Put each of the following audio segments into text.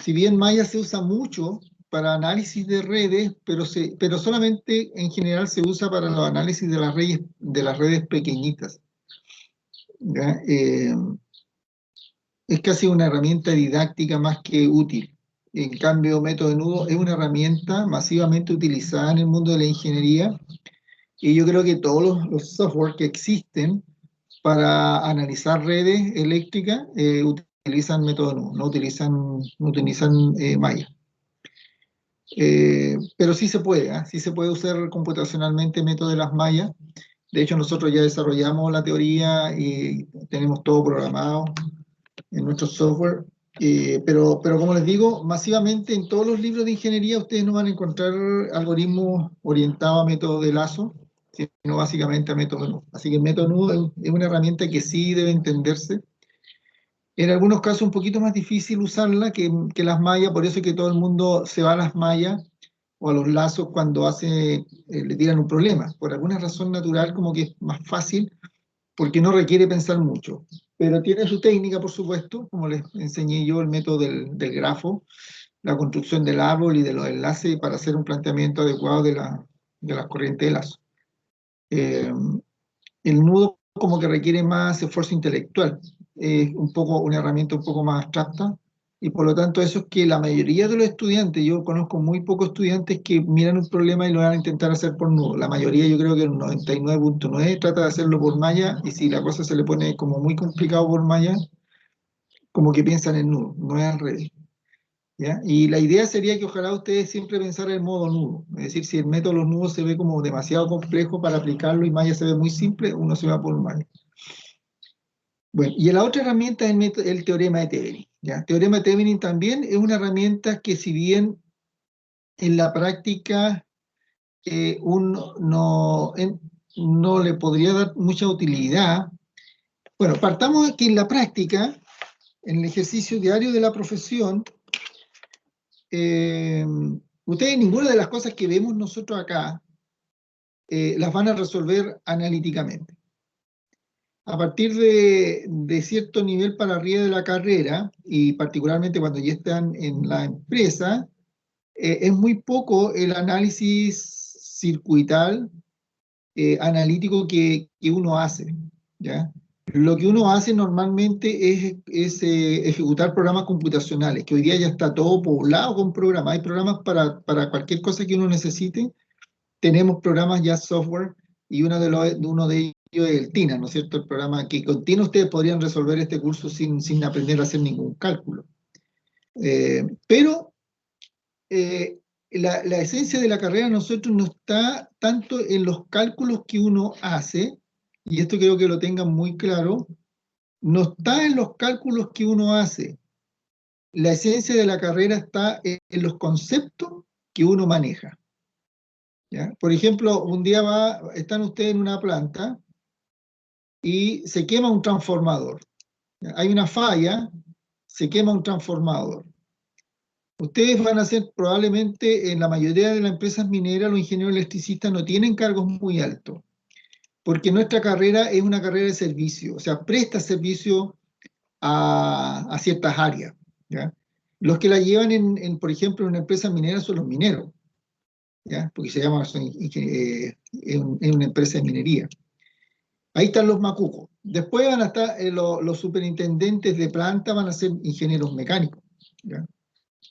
si bien Maya se usa mucho para análisis de redes, pero solamente en general se usa para los análisis de las redes pequeñitas, ¿ya? Es casi una herramienta didáctica más que útil. En cambio, método de nudo es una herramienta masivamente utilizada en el mundo de la ingeniería, y yo creo que todos los software que existen para analizar redes eléctricas utilizan método de nudo, no utilizan Maya. Pero sí se puede, ¿eh? Sí se puede usar computacionalmente el método de las mallas. De hecho, nosotros ya desarrollamos la teoría y tenemos todo programado en nuestro software. Pero como les digo, masivamente en todos los libros de ingeniería ustedes no van a encontrar algoritmos orientados a métodos de lazo, sino básicamente a método de nudo. Así que el método de nudo es una herramienta que sí debe entenderse. En algunos casos un poquito más difícil usarla que las mallas, por eso es que todo el mundo se va a las mallas o a los lazos cuando le tiran un problema. Por alguna razón natural como que es más fácil porque no requiere pensar mucho. Pero tiene su técnica, por supuesto, como les enseñé yo, el método del grafo, la construcción del árbol y de los enlaces para hacer un planteamiento adecuado de las corrientes de lazo. El nudo como que requiere más esfuerzo intelectual, es una herramienta un poco más abstracta, y por lo tanto eso es que la mayoría de los estudiantes, yo conozco muy pocos estudiantes que miran un problema y lo van a intentar hacer por nudo. La mayoría, yo creo que el 99.9 trata de hacerlo por malla, y si la cosa se le pone como muy complicado por malla, como que piensan en nudo, no es al revés. ¿Ya? Y la idea sería que ojalá ustedes siempre pensaran en modo nudo, es decir, si el método de los nudos se ve como demasiado complejo para aplicarlo y malla se ve muy simple, uno se va por malla. Bueno, y la otra herramienta es el teorema de Thevenin, ¿ya? El teorema de Thevenin también es una herramienta que, si bien en la práctica uno no le podría dar mucha utilidad. Bueno, partamos de que en la práctica, en el ejercicio diario de la profesión, ustedes ninguna de las cosas que vemos nosotros acá las van a resolver analíticamente. A partir de cierto nivel para arriba de la carrera, y particularmente cuando ya están en la empresa, es muy poco el análisis circuital analítico que uno hace, ¿ya? Lo que uno hace normalmente es ejecutar programas computacionales, que hoy día ya está todo poblado con programas. Hay programas para cualquier cosa que uno necesite. Tenemos programas ya software, y uno de ellos es el TINA, ¿no es cierto? El programa que con TINA ustedes podrían resolver este curso sin aprender a hacer ningún cálculo. Pero la esencia de la carrera de nosotros no está tanto en los cálculos que uno hace, y esto creo que lo tengan muy claro, no está en los cálculos que uno hace. La esencia de la carrera está en los conceptos que uno maneja, ¿ya? Por ejemplo, un día están ustedes en una planta y se quema un transformador, ¿ya? Hay una falla, se quema un transformador. Ustedes van a ser probablemente, en la mayoría de las empresas mineras, los ingenieros electricistas no tienen cargos muy altos, porque nuestra carrera es una carrera de servicio, o sea, presta servicio a ciertas áreas, ¿ya? Los que la llevan, por ejemplo, en una empresa minera son los mineros, ¿ya? Porque es una empresa de minería. Ahí están los macucos. Después van a estar los superintendentes de planta, van a ser ingenieros mecánicos, ¿ya?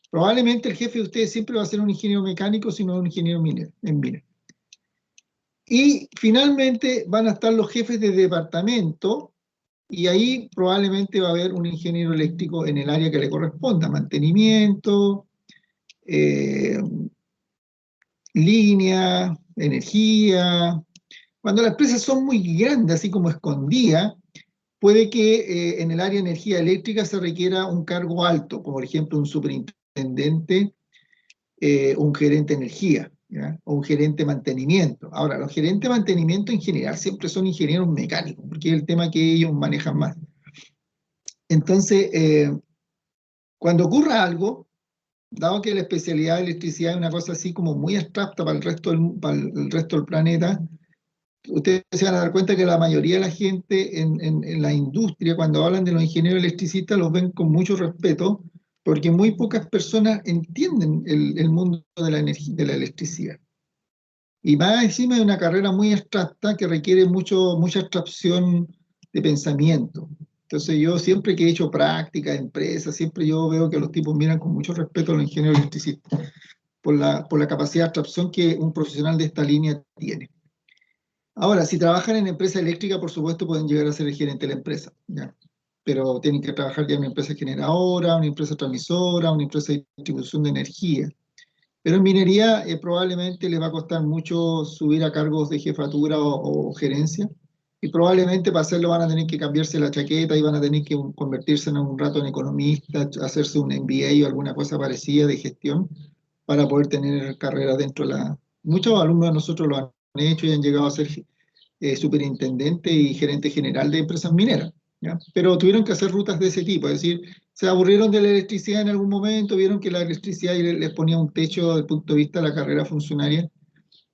Probablemente el jefe de ustedes siempre va a ser un ingeniero mecánico, sino un ingeniero minero, en mina. Y finalmente van a estar los jefes de departamento, y ahí probablemente va a haber un ingeniero eléctrico en el área que le corresponda, mantenimiento, línea, energía. Cuando las empresas son muy grandes, así como escondidas, puede que en el área de energía eléctrica se requiera un cargo alto, como por ejemplo un superintendente, un gerente de energía, ¿ya? O un gerente de mantenimiento. Ahora, los gerentes de mantenimiento en general siempre son ingenieros mecánicos, porque es el tema que ellos manejan más. Entonces, cuando ocurra algo, dado que la especialidad de electricidad es una cosa así como muy abstracta para el resto del planeta, ustedes se van a dar cuenta que la mayoría de la gente en la industria, cuando hablan de los ingenieros electricistas, los ven con mucho respeto, porque muy pocas personas entienden el mundo de la energía, de la electricidad. Y más encima de una carrera muy abstracta que requiere mucha abstracción de pensamiento. Entonces yo siempre que he hecho práctica, empresas, siempre yo veo que los tipos miran con mucho respeto a los ingenieros electricistas por la capacidad de abstracción que un profesional de esta línea tiene. Ahora, si trabajan en empresa eléctrica, por supuesto pueden llegar a ser el gerente de la empresa, ¿ya? Pero tienen que trabajar ya en una empresa generadora, una empresa transmisora, una empresa de distribución de energía. Pero en minería probablemente les va a costar mucho subir a cargos de jefatura o gerencia, y probablemente para hacerlo van a tener que cambiarse la chaqueta y van a tener que convertirse en un rato en economista, hacerse un MBA o alguna cosa parecida de gestión para poder tener carrera dentro de la... Muchos alumnos de nosotros lo han hecho y han llegado a ser superintendente y gerente general de empresas mineras, ¿ya? Pero tuvieron que hacer rutas de ese tipo, es decir, se aburrieron de la electricidad en algún momento, vieron que la electricidad les ponía un techo desde el punto de vista de la carrera funcionaria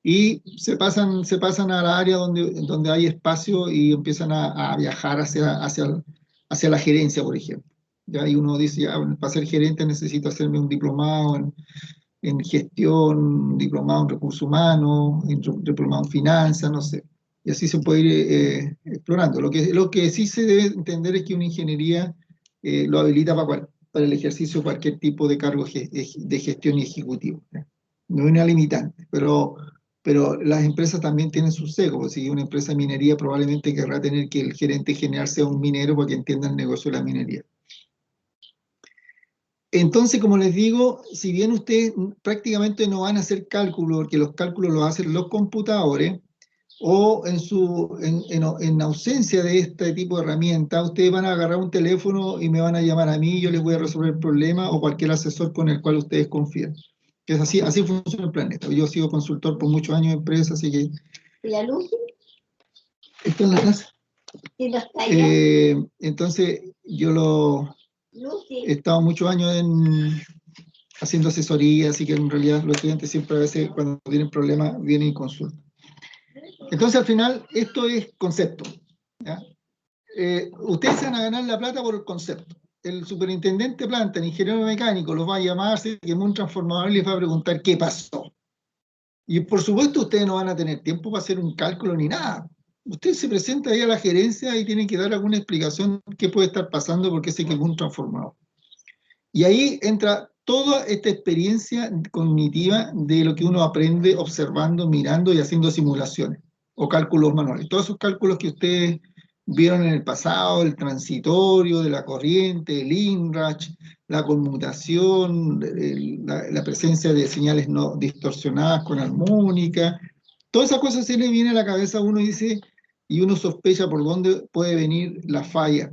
y se pasan a la área donde hay espacio y empiezan a viajar hacia la gerencia, por ejemplo. Ya, y uno dice, ya, bueno, para ser gerente necesito hacerme un diplomado en gestión, un diplomado en recursos humanos, un diplomado en finanzas, no sé. Y así se puede ir explorando. Lo que sí se debe entender es que una ingeniería lo habilita para el ejercicio de cualquier tipo de cargo de gestión y ejecutivo, ¿ya? No es una limitante, pero las empresas también tienen sus sesgos. Si una empresa de minería probablemente querrá tener que el gerente general sea un minero para que entienda el negocio de la minería. Entonces, como les digo, si bien ustedes prácticamente no van a hacer cálculos, porque los cálculos los hacen los computadores, o en ausencia de este tipo de herramientas, ustedes van a agarrar un teléfono y me van a llamar a mí, y yo les voy a resolver el problema, o cualquier asesor con el cual ustedes confíen. Que es así funciona el planeta. Yo he sido consultor por muchos años en empresas, así que... ¿Y la luz? Está en la casa. ¿Y los talleres? Entonces, yo he estado muchos años haciendo asesoría, así que en realidad los estudiantes siempre a veces cuando tienen problemas vienen y consultan. Entonces al final esto es concepto, ¿ya? Ustedes se van a ganar la plata por el concepto. El superintendente de planta, el ingeniero mecánico, los va a llamar, se quemó un transformador y les va a preguntar qué pasó. Y por supuesto ustedes no van a tener tiempo para hacer un cálculo ni nada. Usted se presenta ahí a la gerencia y tiene que dar alguna explicación de qué puede estar pasando porque se quemó un transformador. Y ahí entra toda esta experiencia cognitiva de lo que uno aprende observando, mirando y haciendo simulaciones o cálculos manuales. Todos esos cálculos que ustedes vieron en el pasado, el transitorio, de la corriente, el INRACH, la conmutación, la presencia de señales no distorsionadas con armónica, todas esas cosas se le viene a la cabeza a uno y dice, y uno sospecha por dónde puede venir la falla.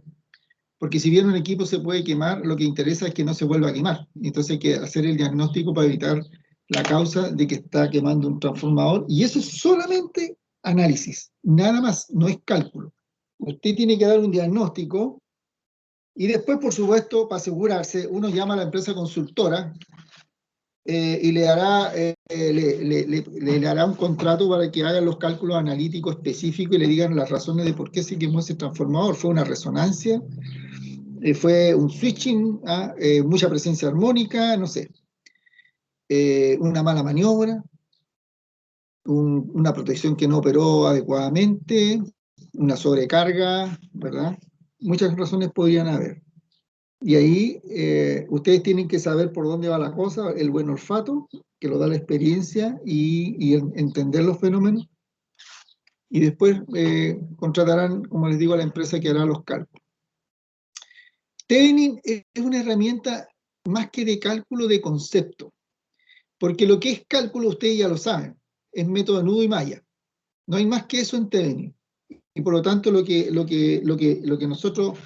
Porque si bien un equipo se puede quemar, lo que interesa es que no se vuelva a quemar. Entonces hay que hacer el diagnóstico para evitar la causa de que está quemando un transformador. Y eso es solamente análisis, nada más, no es cálculo. Usted tiene que dar un diagnóstico y después, por supuesto, para asegurarse, uno llama a la empresa consultora y le hará un contrato para que hagan los cálculos analíticos específicos y le digan las razones de por qué se quemó ese transformador. ¿Fue una resonancia? ¿Fue un switching? ¿Mucha presencia armónica? No sé. ¿Una mala maniobra? ¿Una protección que no operó adecuadamente? ¿Una sobrecarga? ¿Verdad? Muchas razones podrían haber. Y ahí ustedes tienen que saber por dónde va la cosa, el buen olfato, que lo da la experiencia y entender los fenómenos. Y después contratarán, como les digo, a la empresa que hará los cálculos. Thevenin es una herramienta más que de cálculo, de concepto. Porque lo que es cálculo, ustedes ya lo saben, es método de nudo y malla. No hay más que eso en Thevenin. Y por lo tanto, lo que nosotros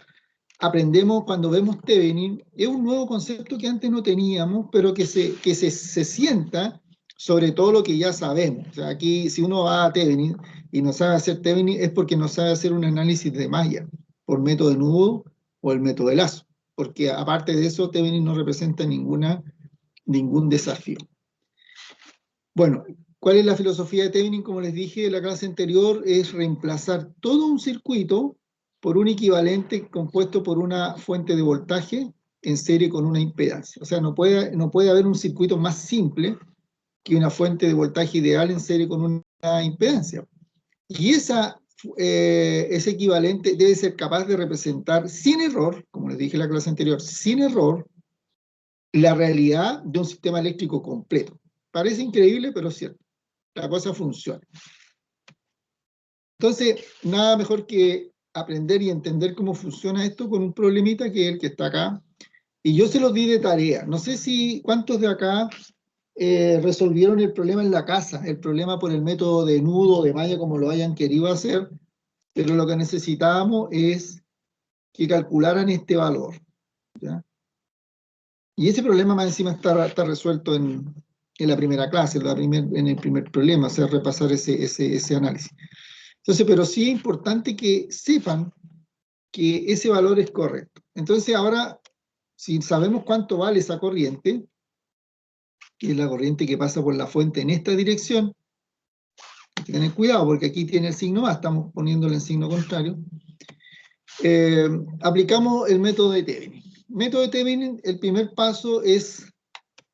aprendemos cuando vemos Thevenin es un nuevo concepto que antes no teníamos, pero que se sienta sobre todo lo que ya sabemos. O sea, aquí, si uno va a Thevenin y no sabe hacer Thevenin, es porque no sabe hacer un análisis de malla por método de nudo o el método de lazo. Porque aparte de eso, Thevenin no representa ningún desafío. Bueno, ¿cuál es la filosofía de Thevenin? Como les dije en la clase anterior, es reemplazar todo un circuito por un equivalente compuesto por una fuente de voltaje en serie con una impedancia. O sea, no puede haber un circuito más simple que una fuente de voltaje ideal en serie con una impedancia. Y ese equivalente debe ser capaz de representar sin error, como les dije en la clase anterior, sin error, la realidad de un sistema eléctrico completo. Parece increíble, pero es cierto. La cosa funciona. Entonces, nada mejor que aprender y entender cómo funciona esto con un problemita que es el que está acá. Y yo se los di de tarea. No sé si cuántos de acá resolvieron el problema en la casa, el problema por el método de nudo, de malla, como lo hayan querido hacer, pero lo que necesitábamos es que calcularan este valor, ¿ya? Y ese problema más encima está resuelto en la primera clase, en el primer problema, o sea, repasar ese análisis. Entonces, pero sí es importante que sepan que ese valor es correcto. Entonces, ahora, si sabemos cuánto vale esa corriente, que es la corriente que pasa por la fuente en esta dirección, hay que tener cuidado porque aquí tiene el signo más, estamos poniéndole en signo contrario. Aplicamos el método de Thevenin. Método de Thevenin, el primer paso es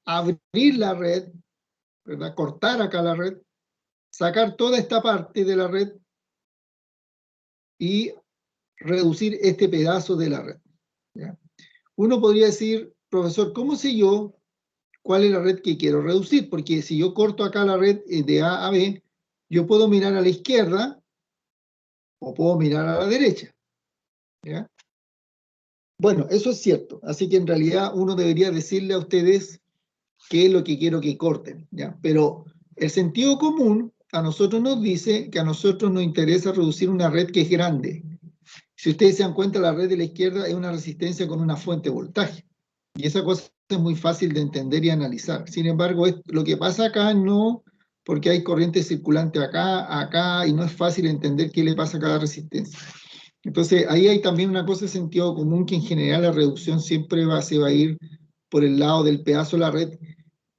abrir la red, ¿verdad? Cortar acá la red, sacar toda esta parte de la red y reducir este pedazo de la red, ¿ya? Uno podría decir, profesor, ¿cómo sé yo cuál es la red que quiero reducir? Porque si yo corto acá la red de A a B, yo puedo mirar a la izquierda o puedo mirar a la derecha, ¿ya? Bueno, eso es cierto. Así que en realidad uno debería decirle a ustedes qué es lo que quiero que corten, ¿ya? Pero el sentido común a nosotros nos dice que a nosotros nos interesa reducir una red que es grande. Si ustedes se dan cuenta, la red de la izquierda es una resistencia con una fuente de voltaje. Y esa cosa es muy fácil de entender y analizar. Sin embargo, lo que pasa acá no, porque hay corriente circulante acá, y no es fácil entender qué le pasa a cada resistencia. Entonces, ahí hay también una cosa de sentido común que en general la reducción siempre se va a ir por el lado del pedazo de la red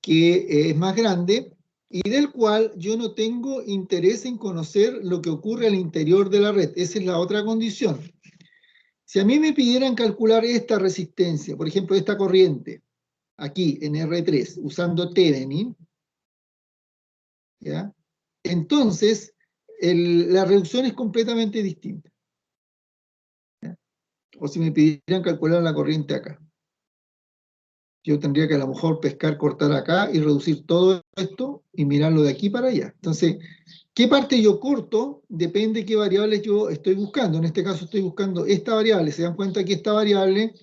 que es más grande y del cual yo no tengo interés en conocer lo que ocurre al interior de la red. Esa es la otra condición. Si a mí me pidieran calcular esta resistencia, por ejemplo, esta corriente, aquí en R3, usando Thevenin, ¿ya? Entonces la reducción es completamente distinta. O si me pidieran calcular la corriente acá. Yo tendría que a lo mejor pescar, cortar acá y reducir todo esto y mirarlo de aquí para allá. Entonces, ¿qué parte yo corto? Depende de qué variables yo estoy buscando. En este caso estoy buscando esta variable. Se dan cuenta que esta variable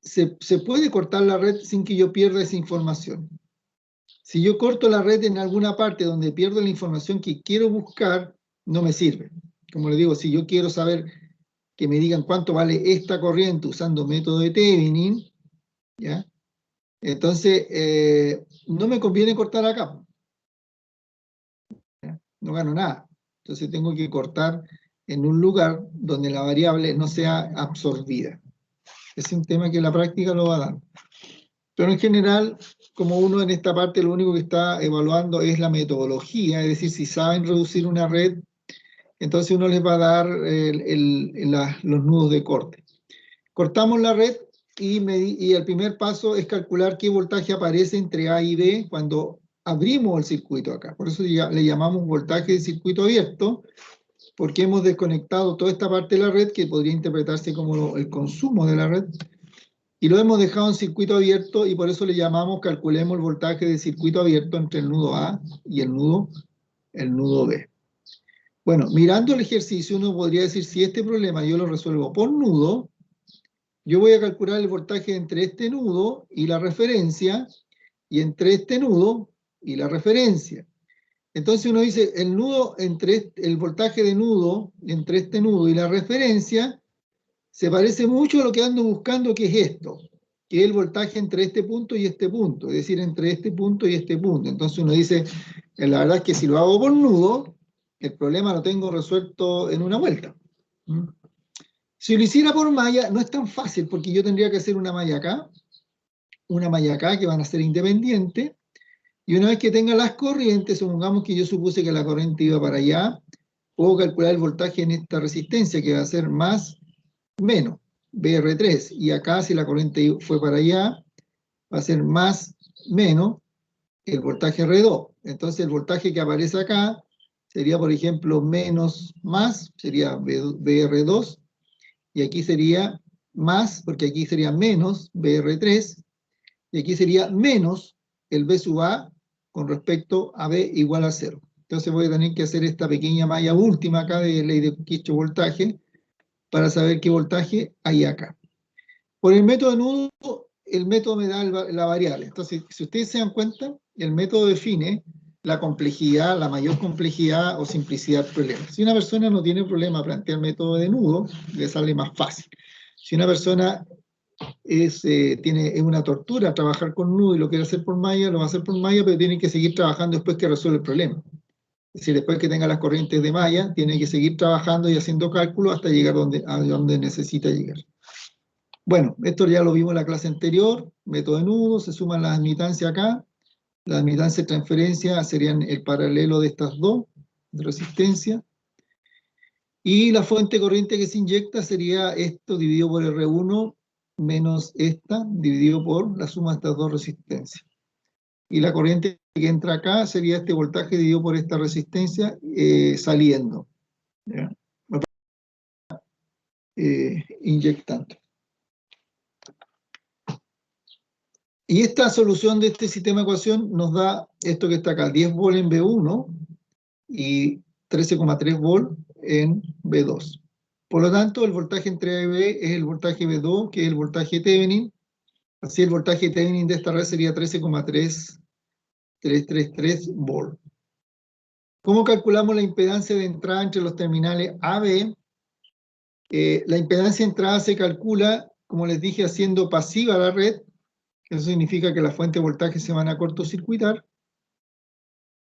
se puede cortar la red sin que yo pierda esa información. Si yo corto la red en alguna parte donde pierdo la información que quiero buscar, no me sirve. Como les digo, si yo quiero saber que me digan cuánto vale esta corriente usando método de Thevenin, ¿ya? Entonces, no me conviene cortar acá, ¿ya? No gano nada. Entonces tengo que cortar en un lugar donde la variable no sea absorbida. Es un tema que la práctica lo va a dar. Pero en general, como uno en esta parte lo único que está evaluando es la metodología, es decir, si saben reducir una red, entonces uno les va a dar los nudos de corte. Cortamos la red y el primer paso es calcular qué voltaje aparece entre A y B cuando abrimos el circuito acá. Por eso le llamamos voltaje de circuito abierto, porque hemos desconectado toda esta parte de la red que podría interpretarse como el consumo de la red, y lo hemos dejado en circuito abierto y por eso le llamamos, calculemos el voltaje de circuito abierto entre el nudo A y el nudo B. Bueno, mirando el ejercicio uno podría decir, si este problema yo lo resuelvo por nudo, yo voy a calcular el voltaje entre este nudo y la referencia, y entre este nudo y la referencia. Entonces uno dice, el voltaje de nudo entre este nudo y la referencia se parece mucho a lo que ando buscando, que es esto, que es el voltaje entre este punto y este punto, es decir, entre este punto y este punto. Entonces uno dice, la verdad es que si lo hago por nudo, el problema lo tengo resuelto en una vuelta. Si lo hiciera por malla, no es tan fácil, porque yo tendría que hacer una malla acá, que van a ser independientes, y una vez que tenga las corrientes, supongamos que yo supuse que la corriente iba para allá, puedo calcular el voltaje en esta resistencia, que va a ser más, menos. BR3, y acá si la corriente fue para allá, va a ser más, menos, el voltaje R2. Entonces el voltaje que aparece acá sería, por ejemplo, menos más, sería BR2, y aquí sería más, porque aquí sería menos BR3, y aquí sería menos el B sub A con respecto a B igual a 0. Entonces voy a tener que hacer esta pequeña malla última acá de ley de Kirchhoff voltaje para saber qué voltaje hay acá. Por el método de nudo, el método me da la variable. Entonces, si ustedes se dan cuenta, el método define la complejidad, la mayor complejidad o simplicidad del problema. Si una persona no tiene problema plantear método de nudo, le sale más fácil. Si una persona es una tortura trabajar con nudo y lo quiere hacer por malla, lo va a hacer por malla, pero tiene que seguir trabajando después que resuelve el problema. Es decir, después que tenga las corrientes de malla, tiene que seguir trabajando y haciendo cálculos hasta llegar a donde necesita llegar. Bueno, esto ya lo vimos en la clase anterior, método de nudo, se suman las admitancias acá, las admitancias de transferencia serían el paralelo de estas dos, de resistencia, y la fuente corriente que se inyecta sería esto dividido por R1 menos esta, dividido por la suma de estas dos resistencias. Y la corriente que entra acá sería este voltaje dividido por esta resistencia saliendo, ¿ya? Inyectando. Y esta solución de este sistema de ecuación nos da esto que está acá, 10 volt en B1 y 13,3 volt en B2. Por lo tanto, el voltaje entre A y B es el voltaje B2, que es el voltaje Thevenin. Así el voltaje Thevenin de esta red sería 13,333 volt. ¿Cómo calculamos la impedancia de entrada entre los terminales A-B? La impedancia de entrada se calcula, como les dije, haciendo pasiva la red. Eso significa que las fuentes de voltaje se van a cortocircuitar,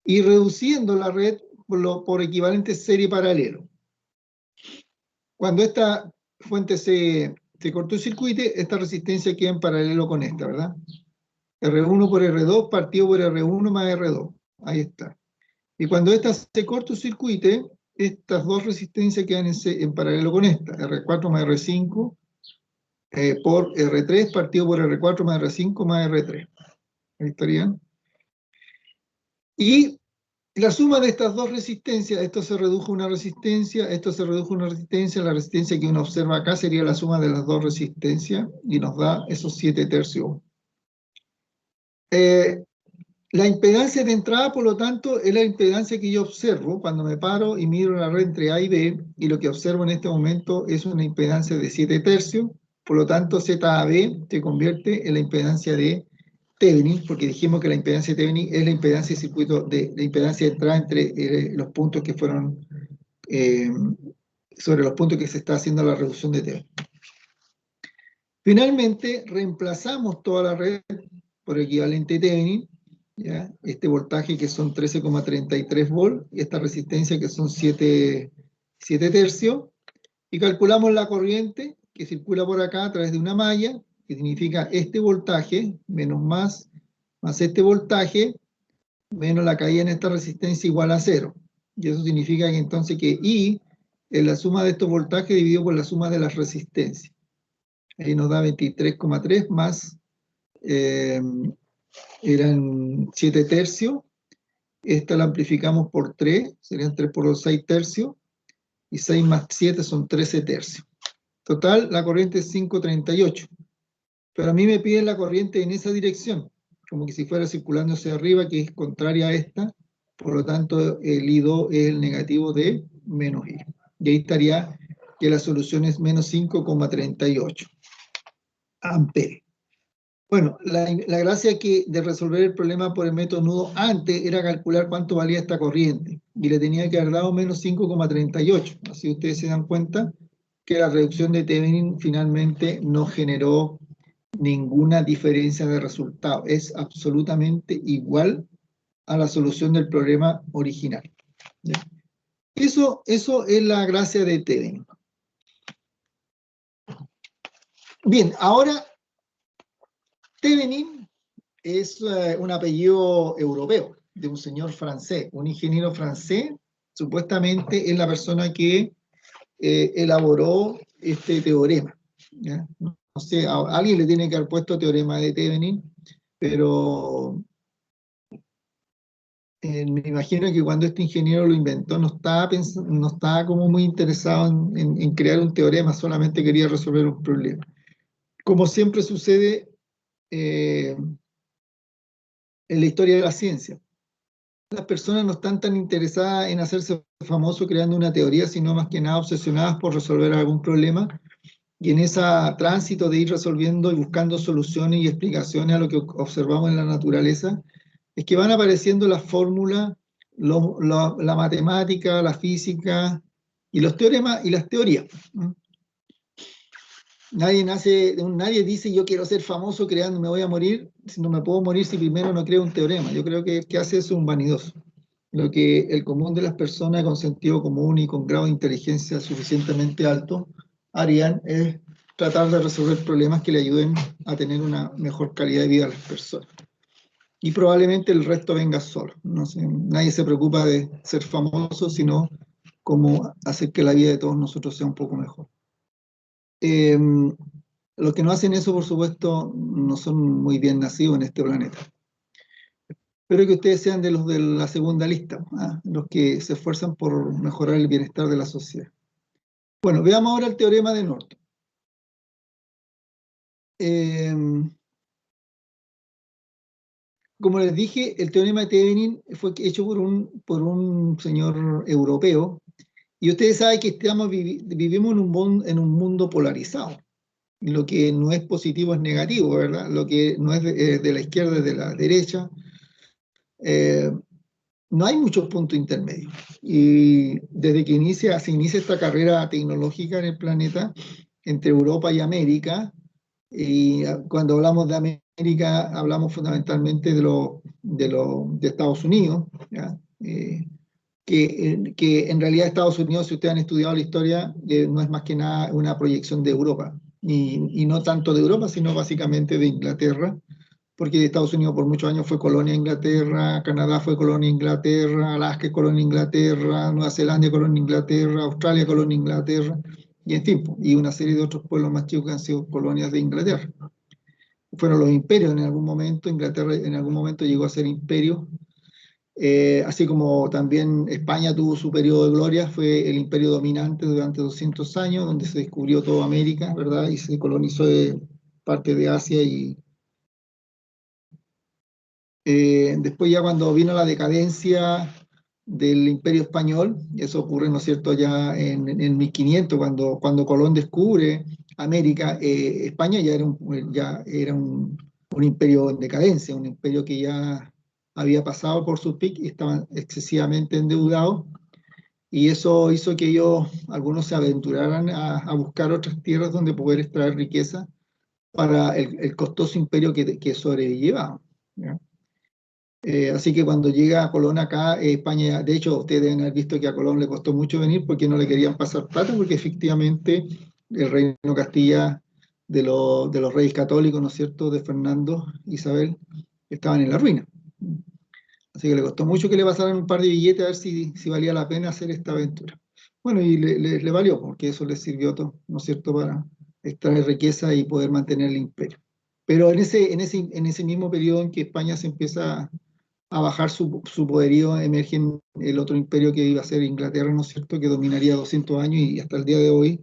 y reduciendo la red por equivalente serie paralelo. Cuando esta fuente se cortocircuite, esta resistencia queda en paralelo con esta, ¿verdad? R1 por R2 partido por R1 más R2. Ahí está. Y cuando esta se cortocircuite, estas dos resistencias quedan en paralelo con esta, R4 más R5 por R3 partido por R4 más R5 más R3. Ahí estarían. Y la suma de estas dos resistencias, esto se redujo a una resistencia, esto se redujo a una resistencia, la resistencia que uno observa acá sería la suma de las dos resistencias y nos da esos 7 tercios. La impedancia de entrada, por lo tanto, es la impedancia que yo observo cuando me paro y miro la red entre A y B, y lo que observo en este momento es una impedancia de 7 tercios, por lo tanto ZAB se convierte en la impedancia de Thevenin, porque dijimos que la impedancia de Thevenin es la impedancia de circuito, la impedancia de entrada entre los puntos que fueron, sobre los puntos que se está haciendo la reducción de Thevenin. Finalmente, reemplazamos toda la red por equivalente Thevenin, ¿ya? Este voltaje que son 13,33 volt, y esta resistencia que son 7 tercios, y calculamos la corriente que circula por acá a través de una malla, que significa este voltaje, menos más este voltaje, menos la caída en esta resistencia igual a 0. Y eso significa que entonces que I es la suma de estos voltajes dividido por la suma de las resistencias. Ahí nos da 23,3 más, eran 7 tercios. Esta la amplificamos por 3, serían 3 por 2, 6 tercios. Y 6 más 7 son 13 tercios. Total, la corriente es 5,38. Pero a mí me piden la corriente en esa dirección, como que si fuera circulando hacia arriba, que es contraria a esta. Por lo tanto, el I2 es el negativo de menos I. Y ahí estaría que la solución es menos 5,38 amperes. Bueno, la gracia de resolver el problema por el método nudo antes era calcular cuánto valía esta corriente. Y le tenía que haber dado menos 5,38. Así ustedes se dan cuenta que la reducción de Thevenin finalmente no generó ninguna diferencia de resultado. Es absolutamente igual a la solución del problema original. ¿Ya? Eso es la gracia de Thevenin. Bien, ahora Thevenin es un apellido europeo de un señor francés, un ingeniero francés. Supuestamente es la persona que elaboró este teorema. ¿ya? No sé, a alguien le tiene que haber puesto teorema de Thevenin, pero me imagino que cuando este ingeniero lo inventó no estaba como muy interesado en crear un teorema, solamente quería resolver un problema. Como siempre sucede en la historia de la ciencia, las personas no están tan interesadas en hacerse famoso creando una teoría, sino más que nada obsesionadas por resolver algún problema, y en ese tránsito de ir resolviendo y buscando soluciones y explicaciones a lo que observamos en la naturaleza, es que van apareciendo las fórmulas, la matemática, la física y los teoremas y las teorías, ¿no? Nadie dice yo quiero ser famoso creando, me voy a morir, si no me puedo morir si primero no creo un teorema. Yo creo que el que hace eso es un vanidoso. Lo que el común de las personas con sentido común y con grado de inteligencia suficientemente alto harían es tratar de resolver problemas que le ayuden a tener una mejor calidad de vida a las personas. Y probablemente el resto venga solo. No sé, nadie se preocupa de ser famoso, sino cómo hacer que la vida de todos nosotros sea un poco mejor. Los que no hacen eso, por supuesto, no son muy bien nacidos en este planeta. Espero que ustedes sean de los de la segunda lista, los que se esfuerzan por mejorar el bienestar de la sociedad. Bueno, veamos ahora el teorema de Norton. Como les dije, el teorema de Thevenin fue hecho por un señor europeo, y ustedes saben que vivimos en un mundo polarizado. Lo que no es positivo es negativo, ¿verdad? Lo que no es de la izquierda es de la derecha. No hay muchos puntos intermedios. Y desde que se inicia esta carrera tecnológica en el planeta, entre Europa y América, y cuando hablamos de América, hablamos fundamentalmente de Estados Unidos, ¿ya? Que en realidad Estados Unidos, si ustedes han estudiado la historia, no es más que nada una proyección de Europa, y no tanto de Europa, sino básicamente de Inglaterra, porque Estados Unidos por muchos años fue colonia de Inglaterra, Canadá fue colonia de Inglaterra, Alaska es colonia de Inglaterra, Nueva Zelanda colonia de Inglaterra, Australia colonia de Inglaterra, y en fin, y una serie de otros pueblos más chicos que han sido colonias de Inglaterra. Fueron los imperios en algún momento, Inglaterra en algún momento llegó a ser imperio, así como también España tuvo su periodo de gloria, fue el imperio dominante durante 200 años, donde se descubrió toda América, ¿verdad? Y se colonizó parte de Asia y después ya cuando vino la decadencia del Imperio Español, eso ocurre, ¿no es cierto?, ya en 1500, cuando Colón descubre América, España ya era un imperio en decadencia, un imperio que ya había pasado por su pic y estaban excesivamente endeudados, y eso hizo que algunos se aventuraran a buscar otras tierras donde poder extraer riqueza para el costoso imperio que sobrellevaba, ¿ya? Así que cuando llega a Colón acá, España, de hecho, ustedes deben haber visto que a Colón le costó mucho venir porque no le querían pasar plata, porque efectivamente el reino de Castilla de los reyes católicos, ¿no es cierto?, de Fernando, Isabel, estaban en la ruina. Así que le costó mucho que le pasaran un par de billetes a ver si valía la pena hacer esta aventura. Bueno, y le valió, porque eso les sirvió todo, ¿no es cierto?, para extraer riqueza y poder mantener el imperio. Pero en ese mismo periodo en que España se empieza a bajar su poderío, emerge el otro imperio que iba a ser Inglaterra, ¿no es cierto?, que dominaría 200 años y hasta el día de hoy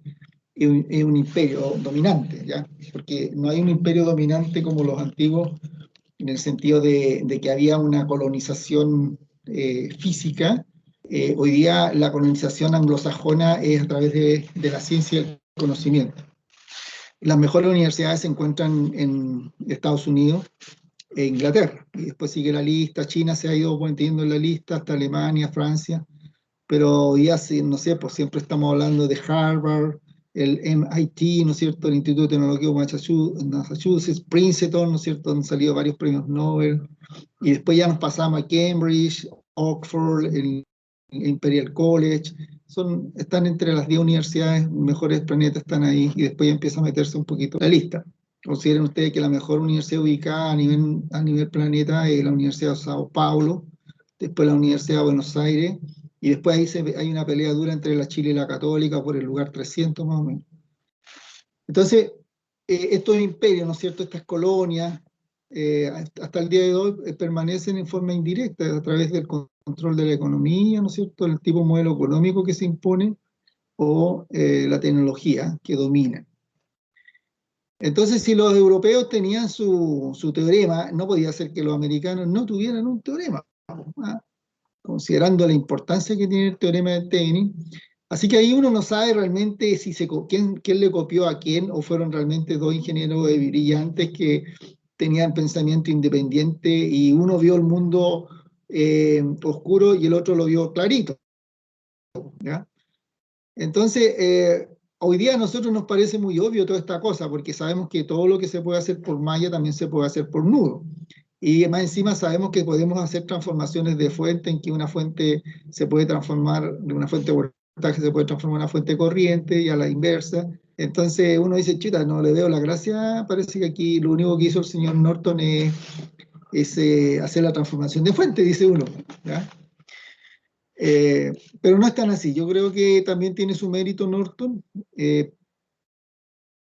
es un imperio dominante, ¿ya? Porque no hay un imperio dominante como los antiguos, en el sentido de que había una colonización física. Hoy día la colonización anglosajona es a través de la ciencia y el conocimiento. Las mejores universidades se encuentran en Estados Unidos e Inglaterra, y después sigue la lista. China se ha ido metiendo en la lista, hasta Alemania, Francia, pero hoy día, no sé, pues siempre estamos hablando de Harvard, el MIT, ¿no es cierto?, el Instituto Tecnológico de Massachusetts, Princeton, ¿no es cierto?, han salido varios premios Nobel, y después ya nos pasamos a Cambridge, Oxford, el Imperial College, están entre las 10 universidades mejores del planeta, están ahí, y después ya empieza a meterse un poquito la lista. Consideren ustedes que la mejor universidad ubicada a nivel planeta es la Universidad de Sao Paulo, después la Universidad de Buenos Aires, y después ahí hay una pelea dura entre la Chile y la Católica por el lugar 300 más o menos. Entonces, estos imperios, ¿no es cierto?, estas colonias, hasta el día de hoy permanecen en forma indirecta a través del control de la economía, ¿no es cierto?, el tipo de modelo económico que se impone o la tecnología que domina. Entonces, si los europeos tenían su teorema, no podía ser que los americanos no tuvieran un teorema, ¿ah? Considerando la importancia que tiene el teorema de Thevenin. Así que ahí uno no sabe realmente si quién le copió a quién, o fueron realmente dos ingenieros brillantes que tenían pensamiento independiente y uno vio el mundo oscuro y el otro lo vio clarito, ¿ya? Entonces, hoy día a nosotros nos parece muy obvio toda esta cosa, porque sabemos que todo lo que se puede hacer por malla también se puede hacer por nudo. Y más encima sabemos que podemos hacer transformaciones de fuente, en que una fuente se puede transformar, de una fuente de voltaje se puede transformar en una fuente corriente y a la inversa. Entonces uno dice, chuta, no le veo la gracia, parece que aquí lo único que hizo el señor Norton es hacer la transformación de fuente, dice uno, ¿ya? Pero no es tan así. Yo creo que también tiene su mérito Norton.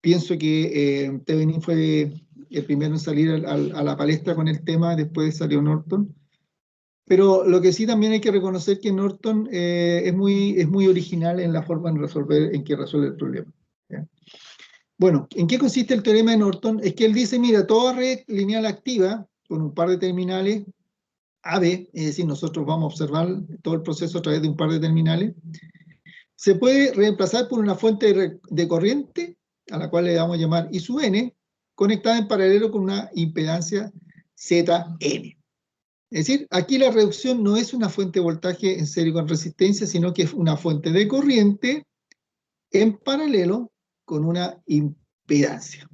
Pienso que Thevenin fue el primero en salir a la palestra con el tema, después salió Norton. Pero lo que sí también hay que reconocer que Norton es muy original en la forma en que resuelve el problema, ¿ya? Bueno, ¿en qué consiste el teorema de Norton? Es que él dice, mira, toda red lineal activa, con un par de terminales, AB, es decir, nosotros vamos a observar todo el proceso a través de un par de terminales, se puede reemplazar por una fuente de corriente, a la cual le vamos a llamar I sub n, conectada en paralelo con una impedancia Zn. Es decir, aquí la reducción no es una fuente de voltaje en serie con resistencia, sino que es una fuente de corriente en paralelo con una impedancia.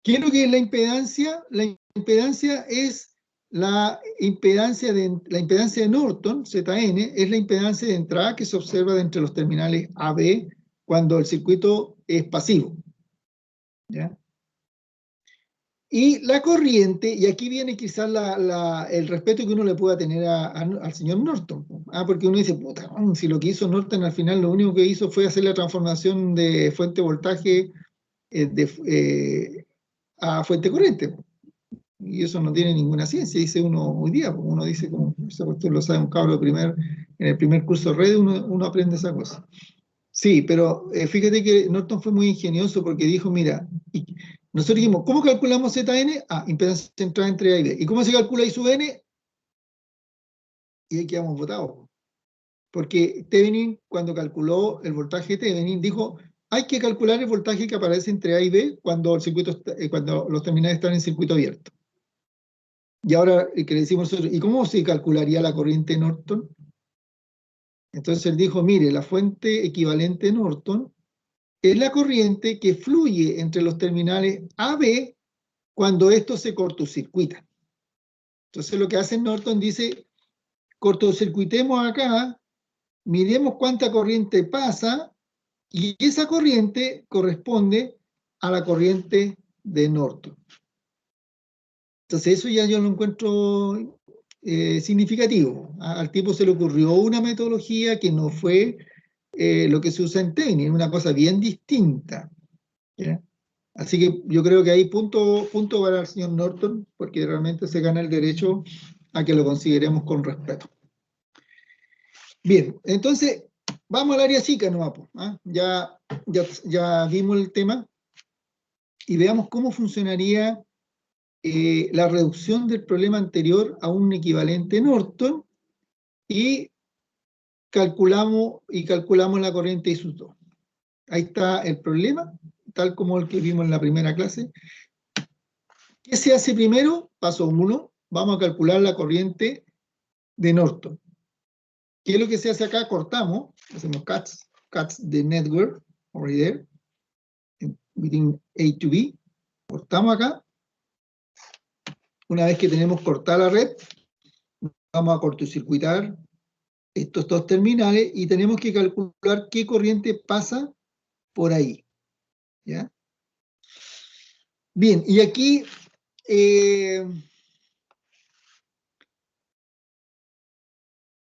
¿Qué es lo que es la impedancia? La impedancia es la impedancia de Norton, Zn, es la impedancia de entrada que se observa de entre los terminales AB cuando el circuito es pasivo, ¿ya? Y la corriente, y aquí viene quizás el respeto que uno le pueda tener al señor Norton, porque uno dice, puta, si lo que hizo Norton al final lo único que hizo fue hacer la transformación de fuente de voltaje a fuente corriente. Y eso no tiene ninguna ciencia, dice uno hoy día. Uno dice, como esa cuestión lo sabe un cabro en el primer curso de red, uno aprende esa cosa. Sí, pero fíjate que Norton fue muy ingenioso porque dijo, mira, nosotros dijimos, ¿cómo calculamos Zn? Impedancia de entrada entre A y B. ¿Y cómo se calcula I sub n? Y ahí quedamos votados. Porque Thevenin, cuando calculó el voltaje de Thevenin, dijo, hay que calcular el voltaje que aparece entre A y B cuando los terminales están en circuito abierto. Y ahora que le decimos nosotros, ¿y cómo se calcularía la corriente Norton? Entonces él dijo, mire, la fuente equivalente Norton es la corriente que fluye entre los terminales AB cuando estos se cortocircuitan. Entonces lo que hace Norton dice, cortocircuitemos acá, miremos cuánta corriente pasa, y esa corriente corresponde a la corriente de Norton. Entonces eso ya yo lo encuentro significativo. Al tipo se le ocurrió una metodología que no fue lo que se usa en Thevenin, una cosa bien distinta, ¿ya? Así que yo creo que hay punto para el señor Norton, porque realmente se gana el derecho a que lo consideremos con respeto. Bien, entonces vamos al área chica nomás, ¿ah? Ya vimos el tema y veamos cómo funcionaría la reducción del problema anterior a un equivalente Norton y calculamos la corriente I sub 2. Ahí está el problema, tal como el que vimos en la primera clase. ¿Qué se hace primero? Paso 1, vamos a calcular la corriente de Norton. ¿Qué es lo que se hace acá? Cortamos, hacemos cuts de network, over there, between A to B. Cortamos acá. Una vez que tenemos cortada la red, vamos a cortocircuitar estos dos terminales y tenemos que calcular qué corriente pasa por ahí, ¿ya? Bien, y aquí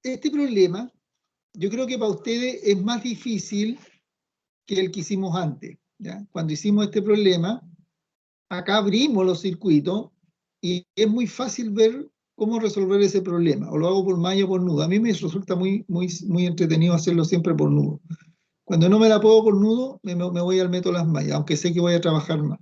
este problema, yo creo que para ustedes es más difícil que el que hicimos antes. ¿ya? Cuando hicimos este problema, acá abrimos los circuitos y es muy fácil ver cómo resolver ese problema. O lo hago por malla o por nudo. A mí me resulta muy entretenido hacerlo siempre por nudo. Cuando no me la puedo por nudo, me voy al método de las mallas, aunque sé que voy a trabajar más.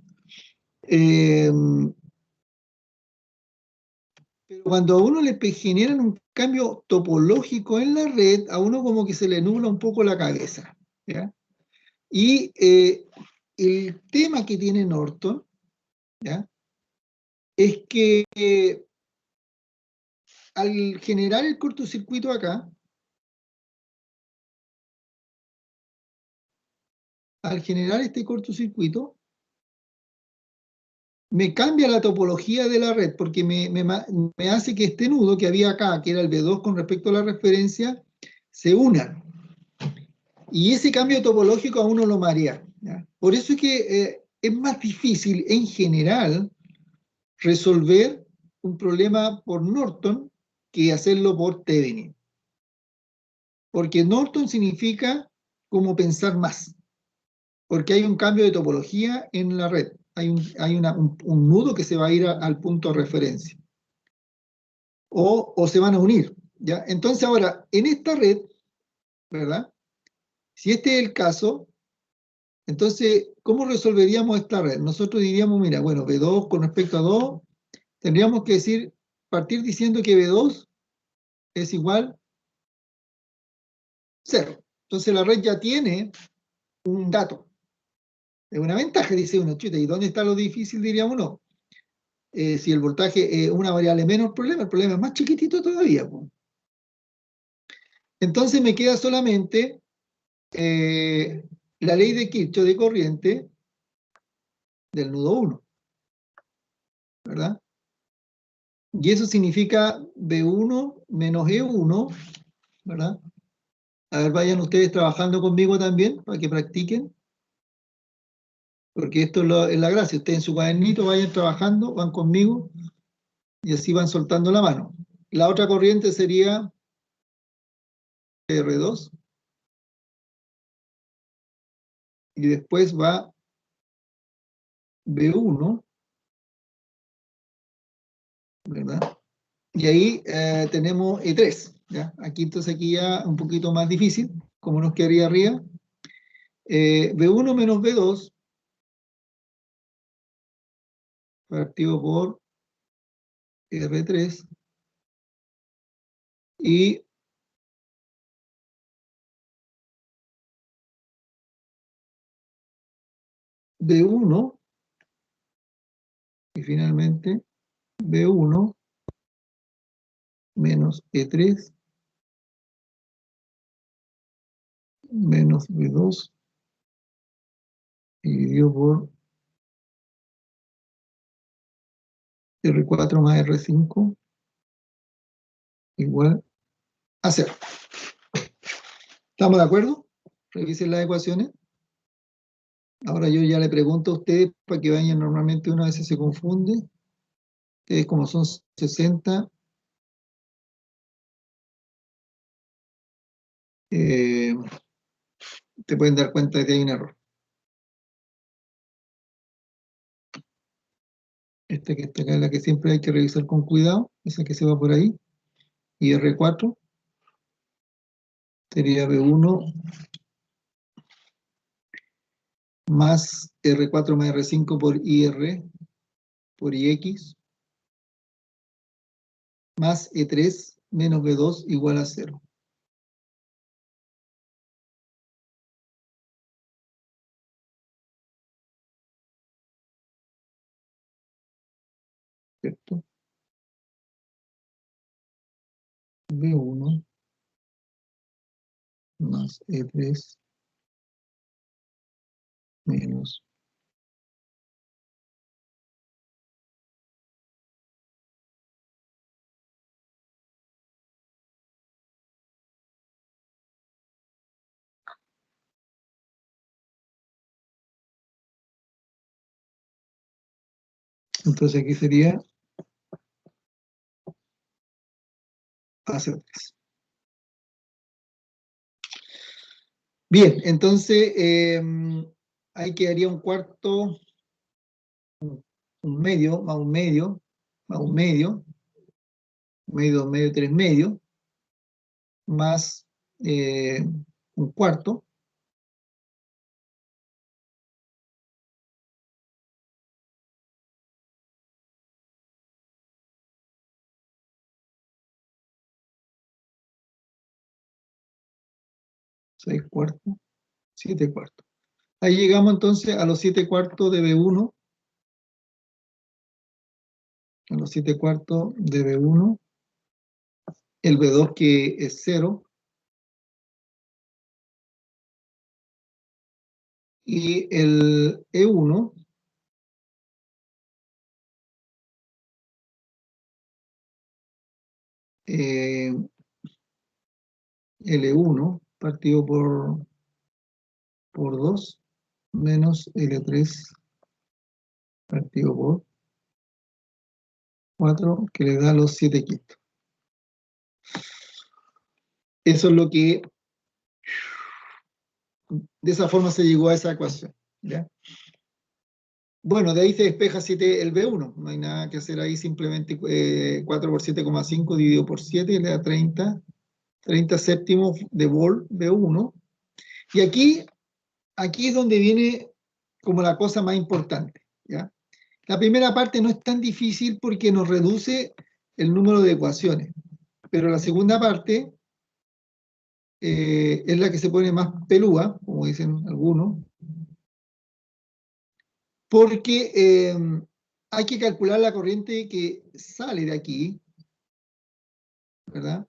Pero cuando a uno le generan un cambio topológico en la red, a uno como que se le nubla un poco la cabeza, ¿ya? Y el tema que tiene Norton, ¿ya? Es que al generar el cortocircuito acá, al generar este cortocircuito, me cambia la topología de la red, porque me hace que este nudo que había acá, que era el B2 con respecto a la referencia, se unan. Y ese cambio topológico a uno lo marea, ¿ya? Por eso es que es más difícil en general resolver un problema por Norton que hacerlo por Thevenin. Porque Norton significa como pensar más, porque hay un cambio de topología en la red, hay un nudo que se va a ir al punto de referencia, o se van a unir, ¿ya? Entonces ahora, en esta red, ¿verdad? Si este es el caso, entonces, ¿cómo resolveríamos esta red? Nosotros diríamos, mira, bueno, B2 con respecto a 2, tendríamos que partir diciendo que B2 es igual a 0. Entonces la red ya tiene un dato. Es una ventaja, dice uno, chuta, ¿y dónde está lo difícil? Diríamos no. Si el voltaje es una variable menos el problema es más chiquitito todavía, pues. Entonces me queda solamente la ley de Kirchhoff de corriente del nudo 1, ¿verdad? Y eso significa B1 menos E1, ¿verdad? A ver, vayan ustedes trabajando conmigo también para que practiquen, porque esto es la gracia. Ustedes en su cuadernito vayan trabajando, van conmigo y así van soltando la mano. La otra corriente sería R2 y después va B1, ¿verdad? Y ahí tenemos E3, ¿ya? Aquí ya un poquito más difícil, como nos quedaría arriba. B1 menos B2 partido por R3 y B1 y finalmente B1 menos E3 menos B2 dividido por R4 más R5 igual a 0. ¿Estamos de acuerdo? Revisen las ecuaciones. Ahora yo ya le pregunto a ustedes para que vayan, normalmente una vez se confunde. Ustedes como son 60, te pueden dar cuenta de que hay un error. Esta que está acá es la que siempre hay que revisar con cuidado, esa que se va por ahí. Y R4 sería B1 más R4 más R5 por IR por IX más E3 menos B2 igual a 0. ¿Cierto? B1 más E3 menos. Entonces aquí sería AC3. Bien, entonces ahí quedaría un cuarto, un medio, más un medio, más un medio, medio, 2 medios, 3 medios, más un cuarto, seis cuartos, 7 cuartos. Ahí llegamos entonces a los 7 cuartos de B1, a los 7 cuartos de B1, el B2 que es 0, y el E1 L1 partido por 2 menos L3 partido por 4, que le da los 7 quintos. Eso es lo que, de esa forma se llegó a esa ecuación, ¿ya? Bueno, de ahí se despeja 7 el B1, no hay nada que hacer ahí, simplemente 4 por 7,5 dividido por 7 le da 30 séptimos de vol B1. Y aquí es donde viene como la cosa más importante, ¿ya? La primera parte no es tan difícil porque nos reduce el número de ecuaciones, pero la segunda parte es la que se pone más pelúa, como dicen algunos, porque hay que calcular la corriente que sale de aquí, ¿verdad?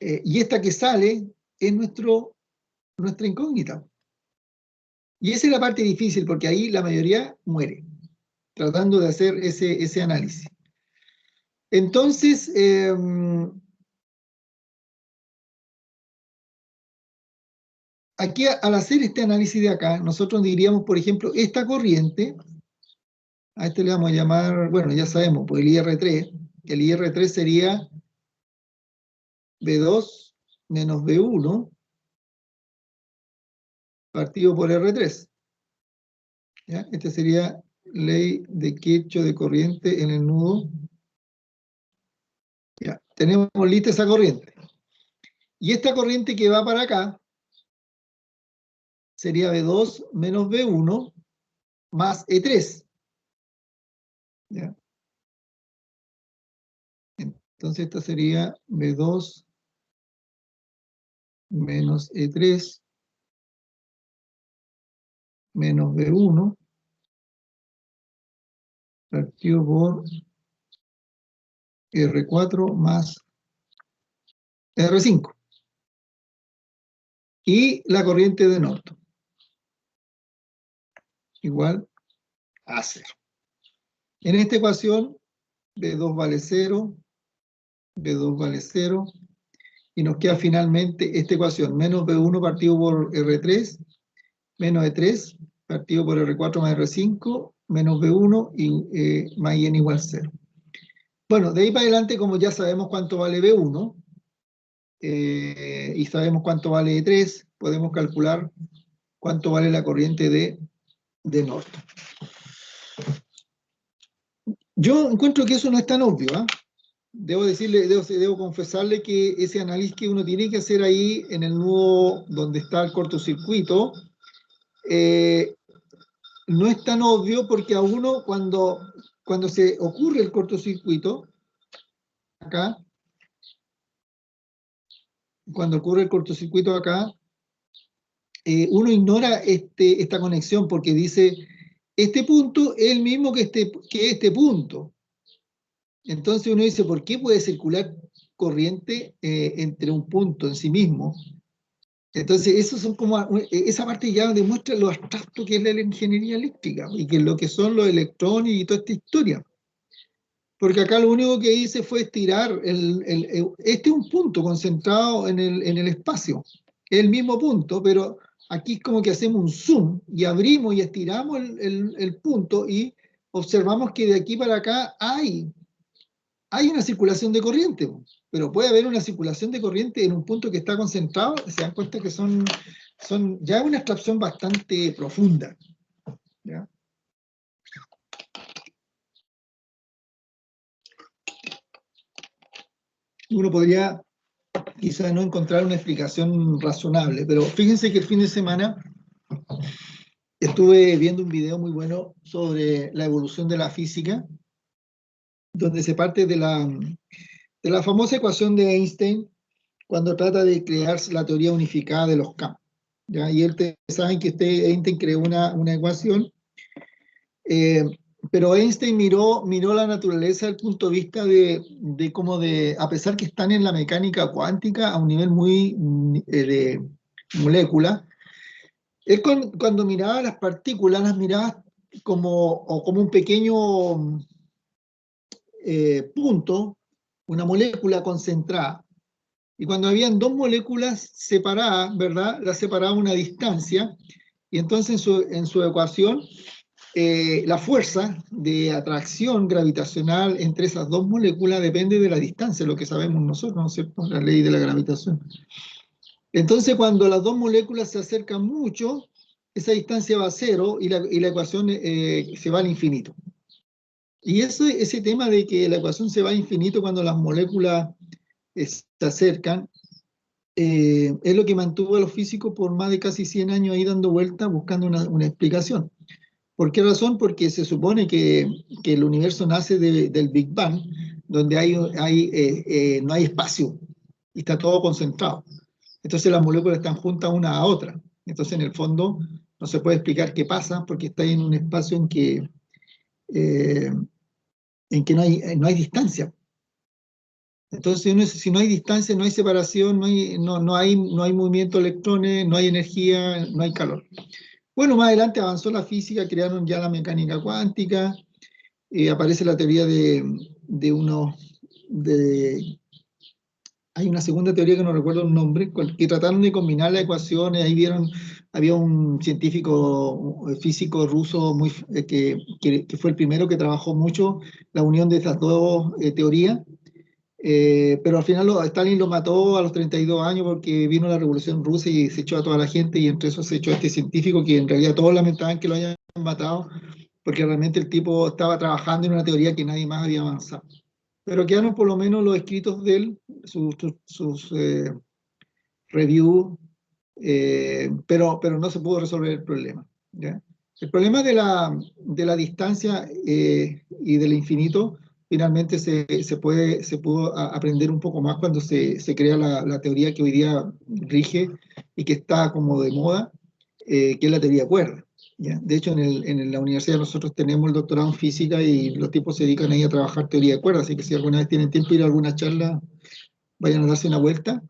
Y esta que sale es nuestra incógnita. Y esa es la parte difícil, porque ahí la mayoría muere, tratando de hacer ese análisis. Entonces, aquí al hacer este análisis de acá, nosotros diríamos, por ejemplo, esta corriente, a este le vamos a llamar, bueno, ya sabemos, pues el IR3, el IR3 sería B2 menos B1 partido por R3. ¿Ya? Este sería ley de Kirchhoff de corriente en el nudo. Ya, tenemos lista esa corriente. Y esta corriente que va para acá sería B2 menos B1 más E3. ¿Ya? Entonces esta sería B2 menos E3 menos B1 partido por R4 más R5. Y la corriente de Norton igual a 0. En esta ecuación, B2 vale 0, B2 vale 0, y nos queda finalmente esta ecuación, menos B1 partido por R3, menos E3 partido por R4 más R5, menos B1 y más I n igual 0. Bueno, de ahí para adelante, como ya sabemos cuánto vale B1, y sabemos cuánto vale E3, podemos calcular cuánto vale la corriente de Norton. Yo encuentro que eso no es tan obvio, ¿eh? Debo confesarle que ese análisis que uno tiene que hacer ahí en el nudo donde está el cortocircuito, no es tan obvio porque a uno cuando se ocurre el cortocircuito, acá, cuando ocurre el cortocircuito acá, uno ignora esta conexión porque dice, este punto es el mismo que este punto. Entonces uno dice, ¿por qué puede circular corriente entre un punto en sí mismo? Entonces, esa parte ya demuestra lo abstracto que es la ingeniería eléctrica y que es lo que son los electrones y toda esta historia. Porque acá lo único que hice fue estirar, este es un punto concentrado en el espacio, es el mismo punto, pero aquí es como que hacemos un zoom y abrimos y estiramos el punto y observamos que de aquí para acá hay hay una circulación de corriente, pero puede haber una circulación de corriente en un punto que está concentrado, se dan cuenta que son ya una abstracción bastante profunda, ¿ya? Uno podría quizás no encontrar una explicación razonable, pero fíjense que el fin de semana estuve viendo un video muy bueno sobre la evolución de la física, donde se parte de la famosa ecuación de Einstein cuando trata de crear la teoría unificada de los campos, ¿ya? Y ustedes saben que Einstein creó una ecuación, eh, pero Einstein miró la naturaleza desde el punto de vista de cómo a pesar que están en la mecánica cuántica a un nivel muy de molécula, él cuando miraba las partículas, las miraba como un pequeño punto, una molécula concentrada. Y cuando habían dos moléculas separadas, ¿verdad? Las separaba una distancia, y entonces en su ecuación, la fuerza de atracción gravitacional entre esas dos moléculas depende de la distancia, lo que sabemos nosotros, ¿no es cierto? La ley de la gravitación. Entonces, cuando las dos moléculas se acercan mucho, esa distancia va a cero y la ecuación se va al infinito. Y ese tema de que la ecuación se va al infinito cuando las moléculas se acercan, es lo que mantuvo a los físicos por más de casi 100 años ahí dando vueltas buscando una explicación. ¿Por qué razón? Porque se supone que el universo nace del Big Bang, donde no hay espacio y está todo concentrado. Entonces las moléculas están juntas una a otra. Entonces en el fondo no se puede explicar qué pasa porque está en un espacio eh, en que no hay distancia. Entonces, si no hay distancia, no hay separación, no hay movimiento de electrones, no hay energía, no hay calor. Bueno, más adelante avanzó la física, crearon ya la mecánica cuántica, aparece la teoría hay una segunda teoría que no recuerdo el nombre, que trataron de combinar las ecuaciones, ahí había un científico, un físico ruso que fue el primero que trabajó mucho la unión de estas dos teorías. Pero al final Stalin lo mató a los 32 años porque vino la revolución rusa y se echó a toda la gente, y entre eso se echó a este científico que en realidad todos lamentaban que lo hayan matado porque realmente el tipo estaba trabajando en una teoría que nadie más había avanzado. Pero quedaron por lo menos los escritos de él, sus reviews, pero no se pudo resolver el problema, ¿ya? El problema de la distancia y del infinito finalmente se pudo aprender un poco más cuando se crea la teoría que hoy día rige y que está como de moda, que es la teoría de cuerdas, ¿ya? De hecho, en la universidad nosotros tenemos el doctorado en física y los tipos se dedican ahí a trabajar teoría de cuerdas, así que si alguna vez tienen tiempo de ir a alguna charla, vayan a darse una vuelta.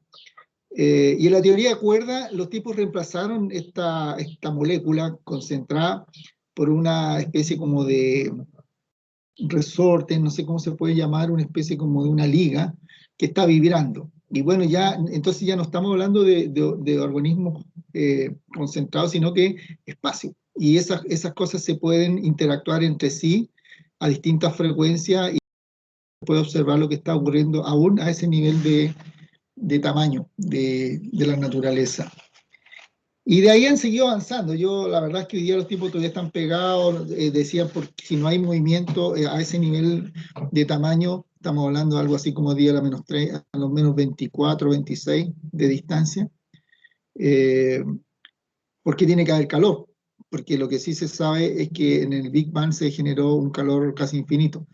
Y en la teoría de cuerda, los tipos reemplazaron esta molécula concentrada por una especie como de resorte, no sé cómo se puede llamar, una especie como de una liga que está vibrando. Y bueno, entonces ya no estamos hablando de organismos concentrados, sino que espacio. Y esas cosas se pueden interactuar entre sí a distintas frecuencias y se puede observar lo que está ocurriendo aún a ese nivel de tamaño de la naturaleza. Y de ahí han seguido avanzando. La verdad es que hoy día los tipos todavía están pegados, decían, porque si no hay movimiento a ese nivel de tamaño, estamos hablando de algo así como 10 a la menos 3, a lo menos 24, 26 de distancia, porque tiene que haber calor, porque lo que sí se sabe es que en el Big Bang se generó un calor casi infinito,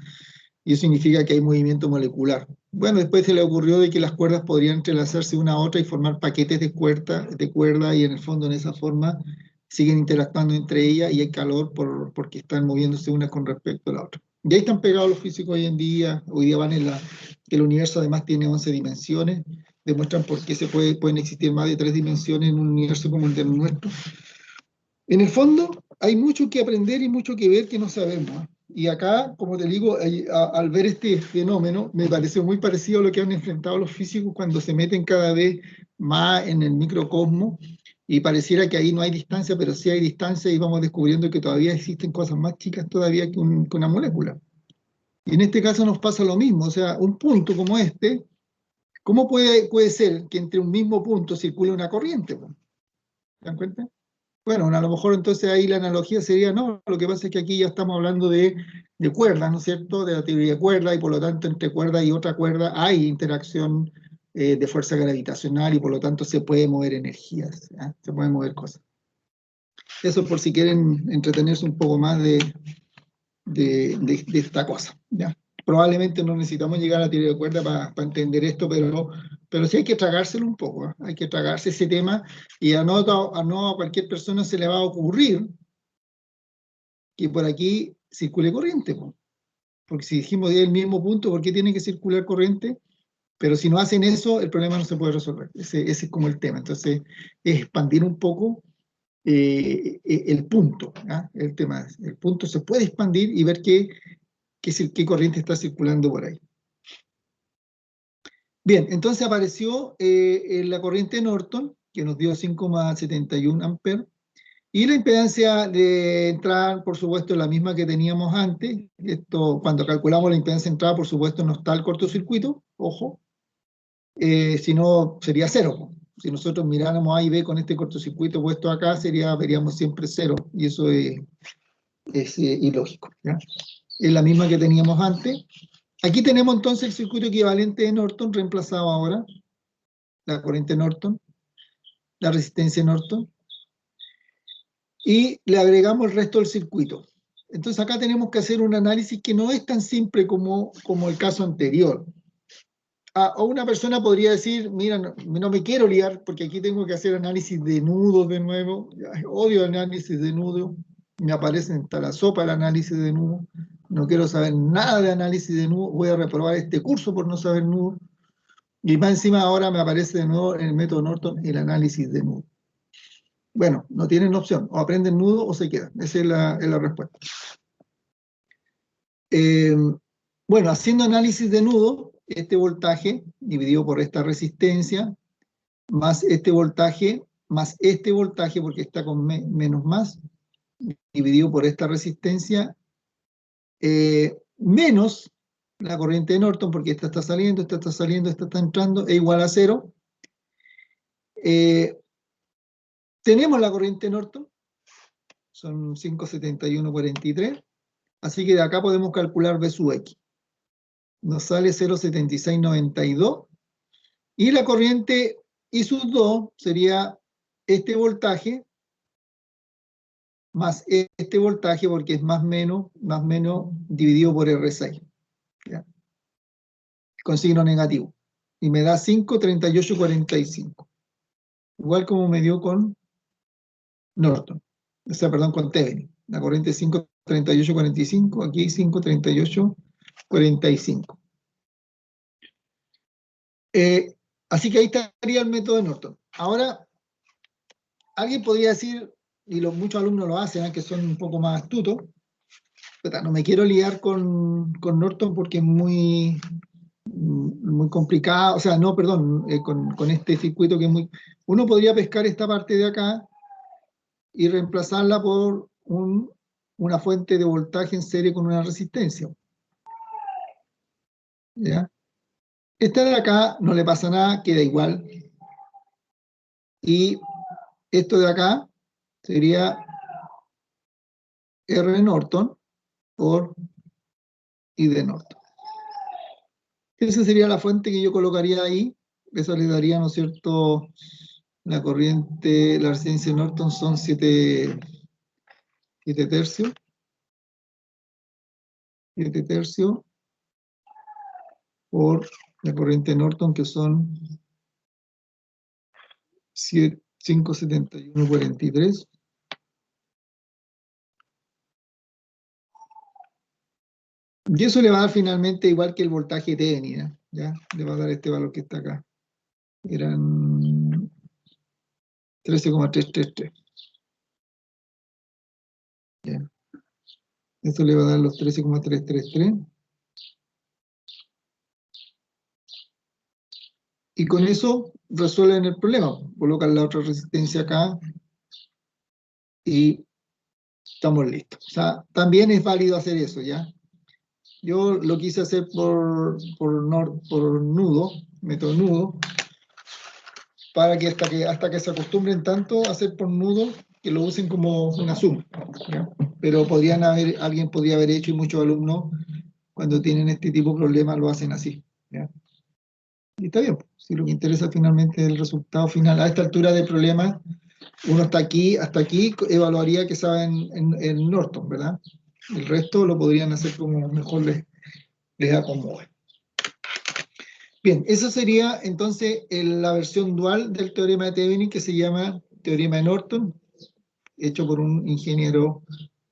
y eso significa que hay movimiento molecular. Bueno, después se le ocurrió de que las cuerdas podrían entrelazarse una a otra y formar paquetes de cuerda, y en el fondo en esa forma siguen interactuando entre ellas y hay calor porque están moviéndose una con respecto a la otra. Y ahí están pegados los físicos hoy día van que el universo además tiene 11 dimensiones, demuestran por qué pueden existir más de 3 dimensiones en un universo como el del nuestro. En el fondo, hay mucho que aprender y mucho que ver que no sabemos. Y acá, como te digo, al ver este fenómeno, me pareció muy parecido a lo que han enfrentado los físicos cuando se meten cada vez más en el microcosmos, y pareciera que ahí no hay distancia, pero sí hay distancia, y vamos descubriendo que todavía existen cosas más chicas todavía que una molécula. Y en este caso nos pasa lo mismo, o sea, un punto como este, ¿cómo puede ser que entre un mismo punto circule una corriente? ¿Se dan cuenta? Bueno, a lo mejor entonces ahí la analogía sería, no, lo que pasa es que aquí ya estamos hablando de cuerdas, ¿no es cierto? De la teoría de cuerdas, y por lo tanto entre cuerda y otra cuerda hay interacción de fuerza gravitacional, y por lo tanto se puede mover energías, ¿ya? Se pueden mover cosas. Eso por si quieren entretenerse un poco más de esta cosa, ¿ya? Probablemente no necesitamos llegar a la teoría de cuerda para entender esto, pero sí hay que tragárselo un poco, ¿eh? Hay que tragarse ese tema, y no a cualquier persona se le va a ocurrir que por aquí circule corriente, ¿no? Porque si dijimos que es el mismo punto, ¿por qué tiene que circular corriente? Pero si no hacen eso, el problema no se puede resolver. Ese es como el tema. Entonces, es expandir un poco el punto, ¿ah? El tema es, el punto se puede expandir y ver qué corriente está circulando por ahí. Bien, entonces apareció la corriente Norton, que nos dio 5,71 amperes, y la impedancia de entrada, por supuesto, es la misma que teníamos antes. Esto, cuando calculamos la impedancia de entrada, por supuesto, no está el cortocircuito, ojo, si no sería cero. Si nosotros miráramos A y B con este cortocircuito puesto acá, veríamos siempre cero, y eso es ilógico, ¿ya? Es la misma que teníamos antes. Aquí tenemos entonces el circuito equivalente de Norton reemplazado ahora, la corriente Norton, la resistencia Norton, y le agregamos el resto del circuito. Entonces acá tenemos que hacer un análisis que no es tan simple como el caso anterior. O una persona podría decir, mira, no me quiero liar porque aquí tengo que hacer análisis de nudos de nuevo. Odio el análisis de nudos, me aparece hasta la sopa el análisis de nudos. No quiero saber nada de análisis de nudos, voy a reprobar este curso por no saber nudos. Y más encima ahora me aparece de nuevo en el método Norton el análisis de nudos. Bueno, no tienen opción, o aprenden nudo o se quedan. Esa es la respuesta. Bueno, haciendo análisis de nudo, este voltaje dividido por esta resistencia, más este voltaje, porque está con menos más, dividido por esta resistencia, menos la corriente de Norton, porque esta está saliendo, esta está saliendo, esta está entrando, es igual a 0. Tenemos la corriente Norton, son 5,7143, así que de acá podemos calcular B sub X. Nos sale 0,7692, y la corriente I sub 2 sería este voltaje más este voltaje, porque es más menos dividido por R6, ¿ya? Con signo negativo, y me da 5,3845, igual como me dio con Norton, o sea, perdón, con Thevenin. La corriente es 5,3845, aquí 5,3845. Así que ahí estaría el método de Norton. Ahora, alguien podría decir, y muchos alumnos lo hacen, que son un poco más astutos, no me quiero liar con Norton porque es muy complicado, o sea, no, perdón, con este circuito que es muy... Uno podría pescar esta parte de acá y reemplazarla por una fuente de voltaje en serie con una resistencia, ¿ya? Esta de acá no le pasa nada, queda igual. Y esto de acá sería R Norton por I de Norton. Esa sería la fuente que yo colocaría ahí. Eso le daría, ¿no es cierto?, la corriente, la resistencia de Norton son 7 tercios. 7 tercios por la corriente de Norton, que son 5,7143. Y eso le va a dar finalmente igual que el voltaje Thevenin, ¿ya? Le va a dar este valor que está acá. Eran 13,333. Bien. Esto le va a dar los 13,333. Y con eso resuelven el problema. Colocan la otra resistencia acá y estamos listos. O sea, también es válido hacer eso, ¿ya? Yo lo quise hacer por nudo, método nudo, para que hasta que se acostumbren tanto a hacer por nudo, que lo usen como una suma, ¿ya? Pero alguien podría haber hecho, y muchos alumnos, cuando tienen este tipo de problemas, lo hacen así, ¿ya? Y está bien, si lo que interesa finalmente es el resultado final. A esta altura del problema, uno está aquí, hasta aquí, evaluaría que saben en Norton, ¿verdad? El resto lo podrían hacer como mejor les acomode. Bien, esa sería entonces la versión dual del teorema de Thevenin, que se llama teorema de Norton, hecho por un ingeniero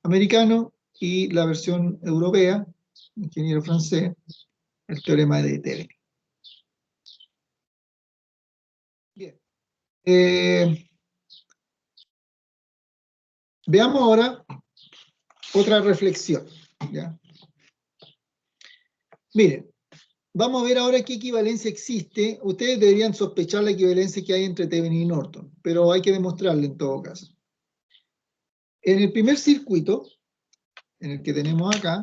americano, y la versión europea, ingeniero francés, el teorema de Thevenin. Bien. Veamos ahora otra reflexión, ¿ya? Miren, vamos a ver ahora qué equivalencia existe. Ustedes deberían sospechar la equivalencia que hay entre Thevenin y Norton, pero hay que demostrarla en todo caso. En el primer circuito, en el que tenemos acá,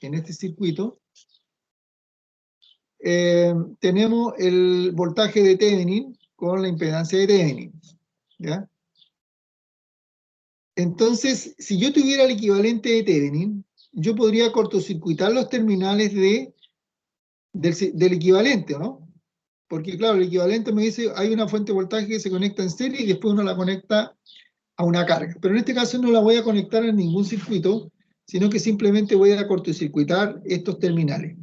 en este circuito, tenemos el voltaje de Thevenin con la impedancia de Thevenin, ¿ya? Entonces, si yo tuviera el equivalente de Thevenin, yo podría cortocircuitar los terminales del equivalente, ¿no? Porque claro, el equivalente me dice, hay una fuente de voltaje que se conecta en serie y después uno la conecta a una carga. Pero en este caso no la voy a conectar a ningún circuito, sino que simplemente voy a cortocircuitar estos terminales.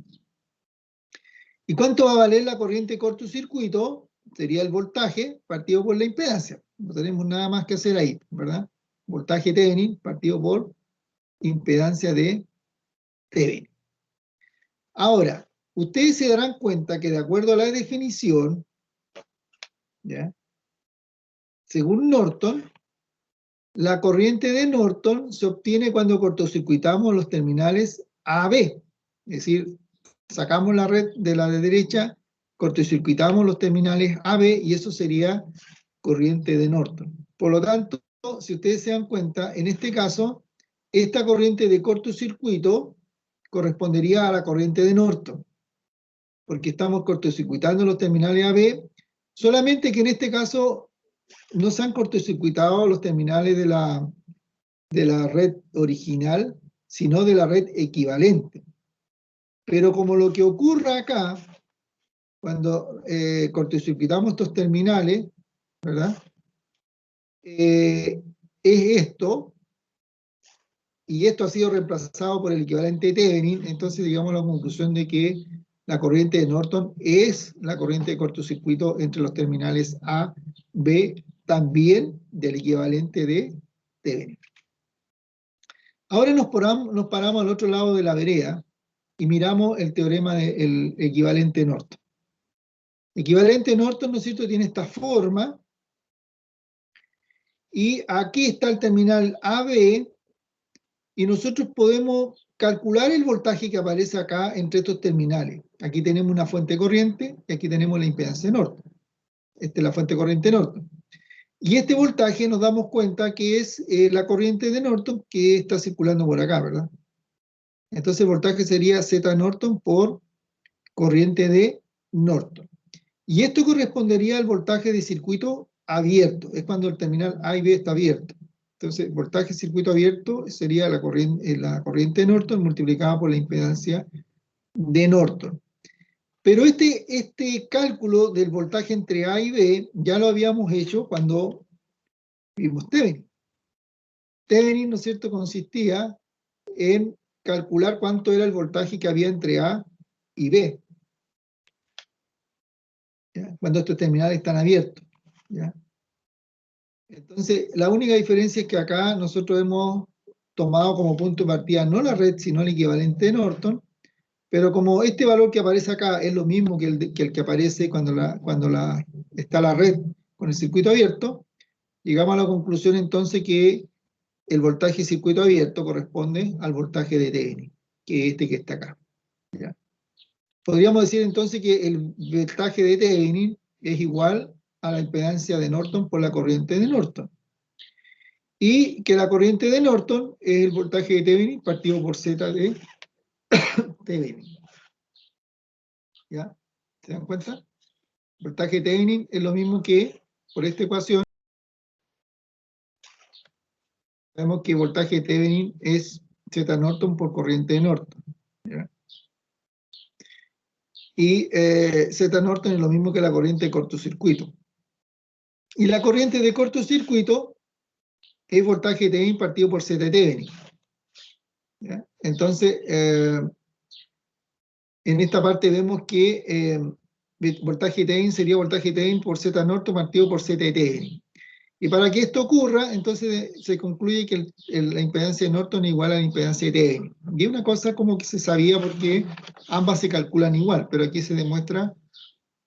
¿Y cuánto va a valer la corriente de cortocircuito? Sería el voltaje partido por la impedancia. No tenemos nada más que hacer ahí, ¿verdad? Voltaje Thevenin partido por impedancia de Thevenin. Ahora, ustedes se darán cuenta que de acuerdo a la definición, ¿ya? Según Norton, la corriente de Norton se obtiene cuando cortocircuitamos los terminales A, B. Es decir, sacamos la red de la de derecha, cortocircuitamos los terminales A, B, y eso sería corriente de Norton. Por lo tanto, si ustedes se dan cuenta, en este caso, esta corriente de cortocircuito correspondería a la corriente de Norton, porque estamos cortocircuitando los terminales A, B, solamente que en este caso no se han cortocircuitado los terminales de la red original, sino de la red equivalente. Pero como lo que ocurre acá, cuando cortocircuitamos estos terminales, ¿verdad? Es esto, y esto ha sido reemplazado por el equivalente de Thevenin, entonces llegamos a la conclusión de que la corriente de Norton es la corriente de cortocircuito entre los terminales A, B, también del equivalente de Thevenin. Ahora nos paramos al otro lado de la vereda y miramos el teorema del equivalente Norton. Equivalente Norton, ¿no es cierto?, tiene esta forma, y aquí está el terminal AB, y nosotros podemos calcular el voltaje que aparece acá entre estos terminales. Aquí tenemos una fuente corriente, y aquí tenemos la impedancia Norton. Esta es la fuente corriente Norton. Y este voltaje nos damos cuenta que es la corriente de Norton que está circulando por acá, ¿verdad? Entonces el voltaje sería Z Norton por corriente de Norton. Y esto correspondería al voltaje de circuito abierto, es cuando el terminal A y B está abierto. Entonces, voltaje de circuito abierto sería la corriente de Norton multiplicada por la impedancia de Norton. Pero este cálculo del voltaje entre A y B ya lo habíamos hecho cuando vimos Thevenin. Thevenin, ¿no es cierto?, consistía en calcular cuánto era el voltaje que había entre A y B, ¿ya? Cuando estos terminales están abiertos, ¿ya? Entonces, la única diferencia es que acá nosotros hemos tomado como punto de partida no la red, sino el equivalente de Norton, pero como este valor que aparece acá es lo mismo que el que aparece cuando está la red con el circuito abierto, llegamos a la conclusión entonces que el voltaje de circuito abierto corresponde al voltaje de Thevenin, que es este que está acá, ¿ya? Podríamos decir entonces que el voltaje de Thevenin es igual a la impedancia de Norton por la corriente de Norton. Y que la corriente de Norton es el voltaje de Thevenin partido por Z de Thevenin. ¿Ya? ¿Se dan cuenta? Voltaje Thevenin es lo mismo que, por esta ecuación, sabemos que voltaje Thevenin es Z Norton por corriente de Norton. ¿Ya? Y Z Norton es lo mismo que la corriente de cortocircuito. Y la corriente de cortocircuito es voltaje Thevenin partido por Z Thevenin. ¿Ya? Entonces, en esta parte vemos que voltaje Thevenin sería voltaje Thevenin por Z Norton partido por Z Thevenin. Y para que esto ocurra, entonces se concluye que la impedancia de Norton es igual a la impedancia de Thevenin. Y es una cosa como que se sabía porque ambas se calculan igual, pero aquí se demuestra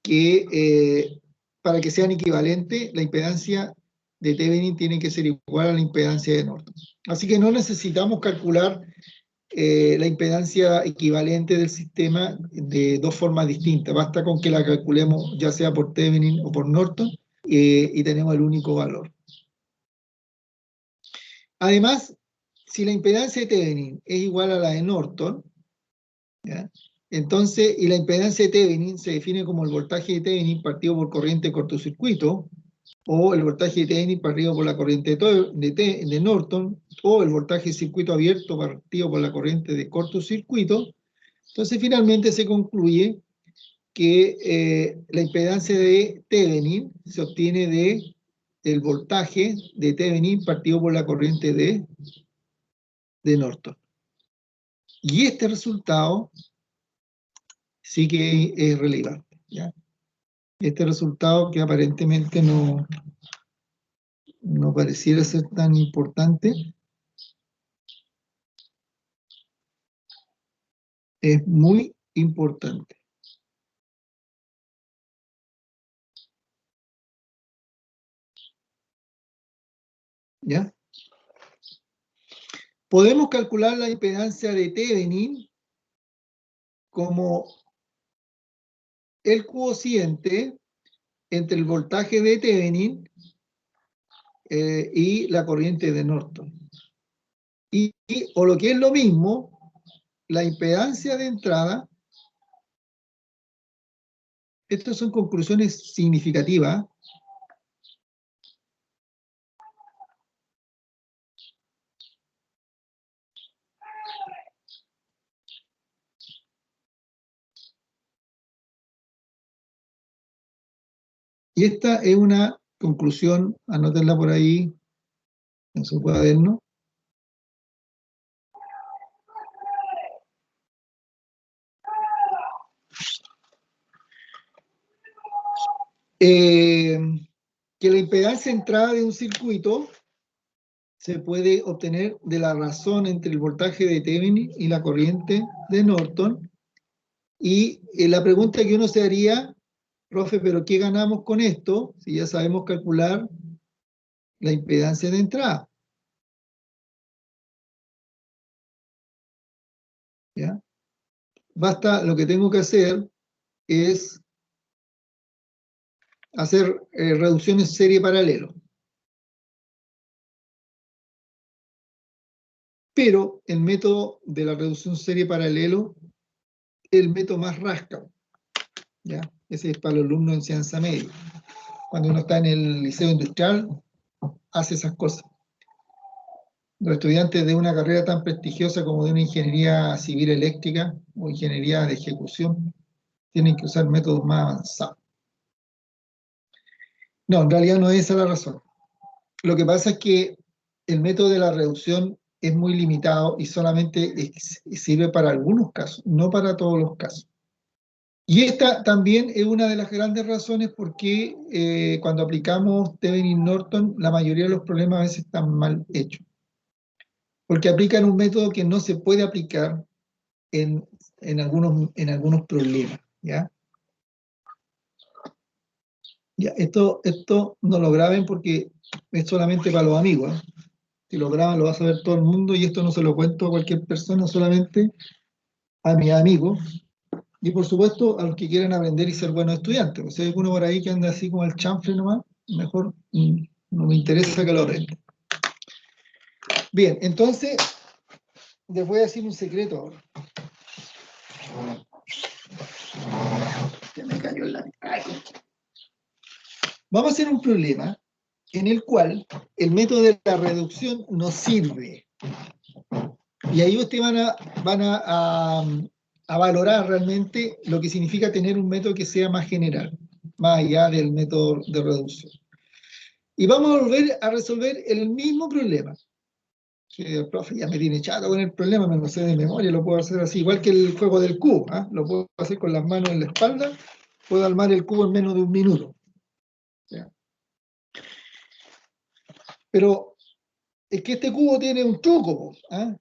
que para que sean equivalentes, la impedancia de Thevenin tiene que ser igual a la impedancia de Norton. Así que no necesitamos calcular la impedancia equivalente del sistema de dos formas distintas. Basta con que la calculemos ya sea por Thevenin o por Norton y tenemos el único valor. Además, si la impedancia de Thevenin es igual a la de Norton, ¿ya? Entonces, y la impedancia de Thevenin se define como el voltaje de Thevenin partido por corriente de cortocircuito, o el voltaje de Thevenin partido por la corriente de Norton, o el voltaje de circuito abierto partido por la corriente de cortocircuito. Entonces, finalmente se concluye que la impedancia de Thevenin se obtiene del voltaje de Thevenin partido por la corriente de Norton. Y este resultado sí que es relevante, ¿ya? Este resultado que aparentemente no pareciera ser tan importante, es muy importante. ¿Ya? Podemos calcular la impedancia de Thevenin como el cociente entre el voltaje de Thevenin y la corriente de Norton. O lo que es lo mismo, la impedancia de entrada. Estas son conclusiones significativas. Y esta es una conclusión, anótenla por ahí en su cuaderno. Que la impedancia de entrada de un circuito se puede obtener de la razón entre el voltaje de Thevenin y la corriente de Norton. Y la pregunta que uno se haría, profe, ¿pero qué ganamos con esto si ya sabemos calcular la impedancia de entrada? ¿Ya? Basta, lo que tengo que hacer es hacer reducciones serie paralelo. Pero el método de la reducción serie paralelo es el método más rasca. ¿Ya? Ese es para los alumnos de enseñanza media. Cuando uno está en el liceo industrial, hace esas cosas. Los estudiantes de una carrera tan prestigiosa como de una ingeniería civil eléctrica o ingeniería de ejecución tienen que usar métodos más avanzados. No, en realidad no es esa la razón. Lo que pasa es que el método de la reducción es muy limitado y solamente sirve para algunos casos, no para todos los casos. Y esta también es una de las grandes razones por qué cuando aplicamos Thevenin-Norton, la mayoría de los problemas a veces están mal hechos. Porque aplican un método que no se puede aplicar en algunos problemas, ¿ya? Ya, esto no lo graben porque es solamente para los amigos, ¿eh? Si lo graban lo va a saber todo el mundo y esto no se lo cuento a cualquier persona, solamente a mis amigos y por supuesto a los que quieran aprender y ser buenos estudiantes. Pues si hay alguno por ahí que anda así como el chanfle nomás, mejor no me interesa que lo aprenda. Bien, entonces les voy a decir un secreto ahora. Se me cayó el lápiz. Ay, vamos a hacer un problema en el cual el método de la reducción nos sirve. Y ahí ustedes van a valorar realmente lo que significa tener un método que sea más general, más allá del método de reducción. Y vamos a volver a resolver el mismo problema. Que el profe ya me tiene chato con el problema, me lo sé de memoria, lo puedo hacer así, igual que el juego del cubo, ¿eh? Lo puedo hacer con las manos en la espalda, puedo armar el cubo en menos de un minuto. ¿Ya? Pero es que este cubo tiene un truco, ¿eh?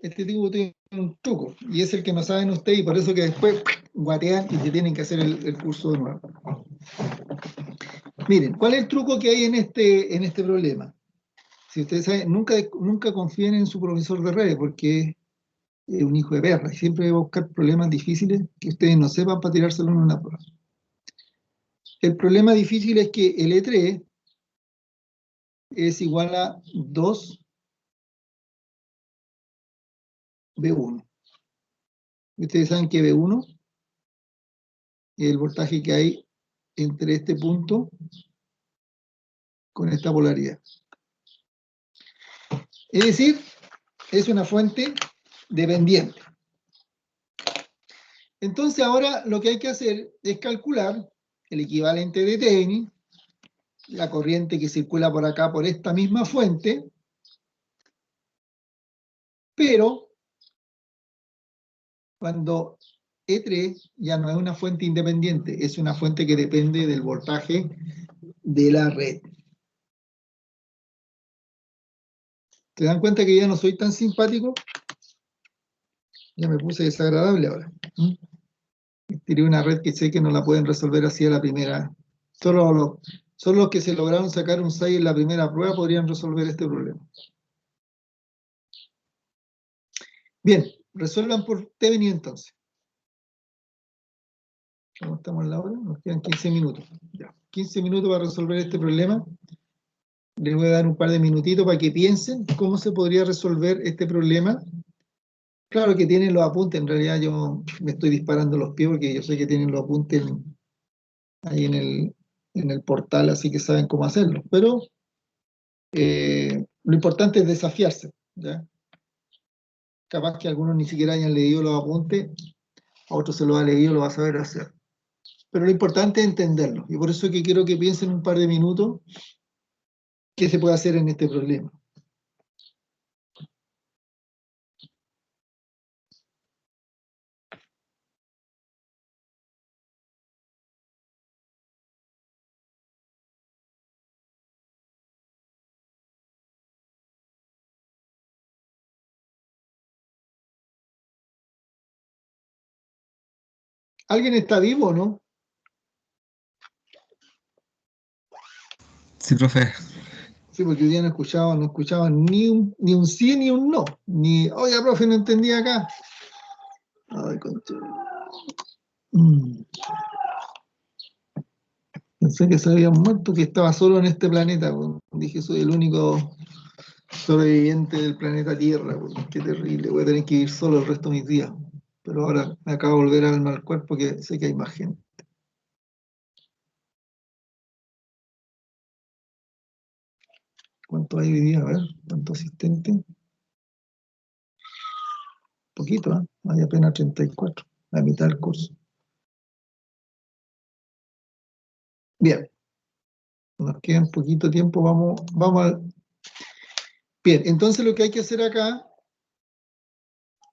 Este cubo tiene un truco, y es el que no saben ustedes, y por eso que después guatean y se tienen que hacer el curso de nuevo. Miren, ¿cuál es el truco que hay en este problema? Si ustedes saben, nunca confíen en su profesor de redes, porque es un hijo de perra y siempre va a buscar problemas difíciles que ustedes no sepan para tirárselo en una prueba. El problema difícil es que el E3 es igual a 2B1. Ustedes saben que B1 es el voltaje que hay entre este punto con esta polaridad. Es decir, es una fuente dependiente. Entonces ahora lo que hay que hacer es calcular el equivalente de Thevenin, la corriente que circula por acá por esta misma fuente, pero cuando E3 ya no es una fuente independiente, es una fuente que depende del voltaje de la red. ¿Se dan cuenta que ya no soy tan simpático? Ya me puse desagradable ahora. Tiré una red que sé que no la pueden resolver así a la primera. Solo los que se lograron sacar un 6 en la primera prueba podrían resolver este problema. Bien, resuelvan por Thevenin entonces. ¿Cómo estamos en la hora? Nos quedan 15 minutos. Ya, 15 minutos para resolver este problema. Les voy a dar un par de minutitos para que piensen cómo se podría resolver este problema. Claro que tienen los apuntes, en realidad yo me estoy disparando los pies porque yo sé que tienen los apuntes ahí en el portal, así que saben cómo hacerlo. Pero lo importante es desafiarse, ¿ya? Capaz que algunos ni siquiera hayan leído los apuntes, a otros se los ha leído, lo va a saber hacer. Pero lo importante es entenderlo, y por eso es que quiero que piensen un par de minutos qué se puede hacer en este problema. ¿Alguien está vivo o no? Sí, profe. Sí, porque hoy día no escuchaban ni un sí ni un no. Ni, oiga, profe, no entendía acá. Ay, concha. Pensé que se había muerto, que estaba solo en este planeta. Bueno. Dije, soy el único sobreviviente del planeta Tierra. Bueno. Qué terrible, voy a tener que vivir solo el resto de mis días. Pero ahora me acabo de volver alma al cuerpo que sé que hay más gente. ¿Cuánto hay hoy día? A ver, ¿cuántos asistentes? Poquito, ¿eh? Hay apenas 34, la mitad del curso. Bien, nos queda un poquito tiempo, vamos al... Bien, entonces lo que hay que hacer acá,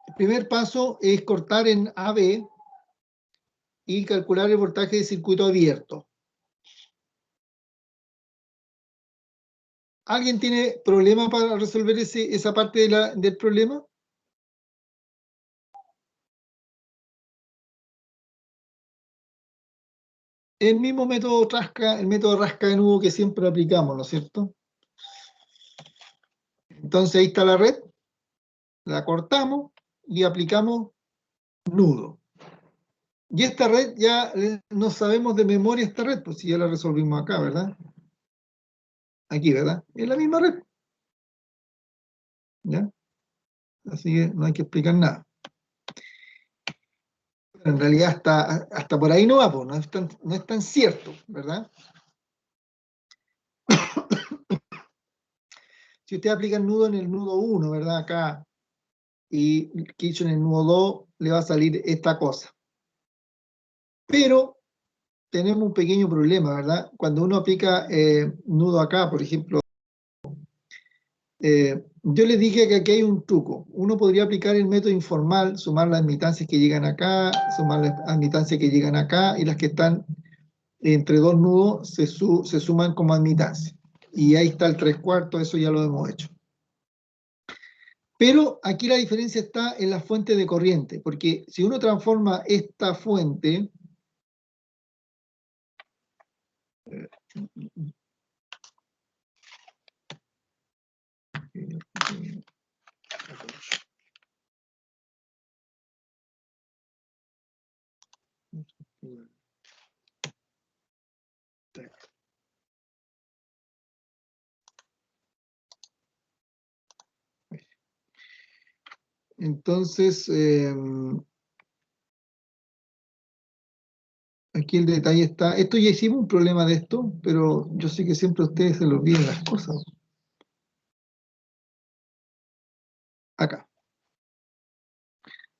el primer paso es cortar en AB y calcular el voltaje de circuito abierto. ¿Alguien tiene problema para resolver esa parte del problema? El mismo método el método rasca de nudo que siempre aplicamos, ¿no es cierto? Entonces ahí está la red, la cortamos y aplicamos nudo. Y esta red ya no sabemos de memoria esta red, pues si ya la resolvimos acá, ¿verdad? Aquí, ¿verdad? Es la misma red. ¿Ya? Así que no hay que explicar nada. En realidad hasta por ahí no va, pues, no es tan cierto, ¿verdad? Si usted aplica el nudo en el nudo 1, ¿verdad? Acá, y que hizo en el nudo 2, le va a salir esta cosa. Pero tenemos un pequeño problema, ¿verdad? Cuando uno aplica nudo acá, por ejemplo, yo les dije que aquí hay un truco. Uno podría aplicar el método informal, sumar las admitancias que llegan acá, sumar las admitancias que llegan acá, y las que están entre dos nudos se suman como admitancia. Y ahí está el 3/4, eso ya lo hemos hecho. Pero aquí la diferencia está en la fuente de corriente, porque si uno transforma esta fuente, entonces, aquí el detalle está. Esto ya hicimos un problema de esto, pero yo sé que siempre a ustedes se les olvidan las cosas. Acá.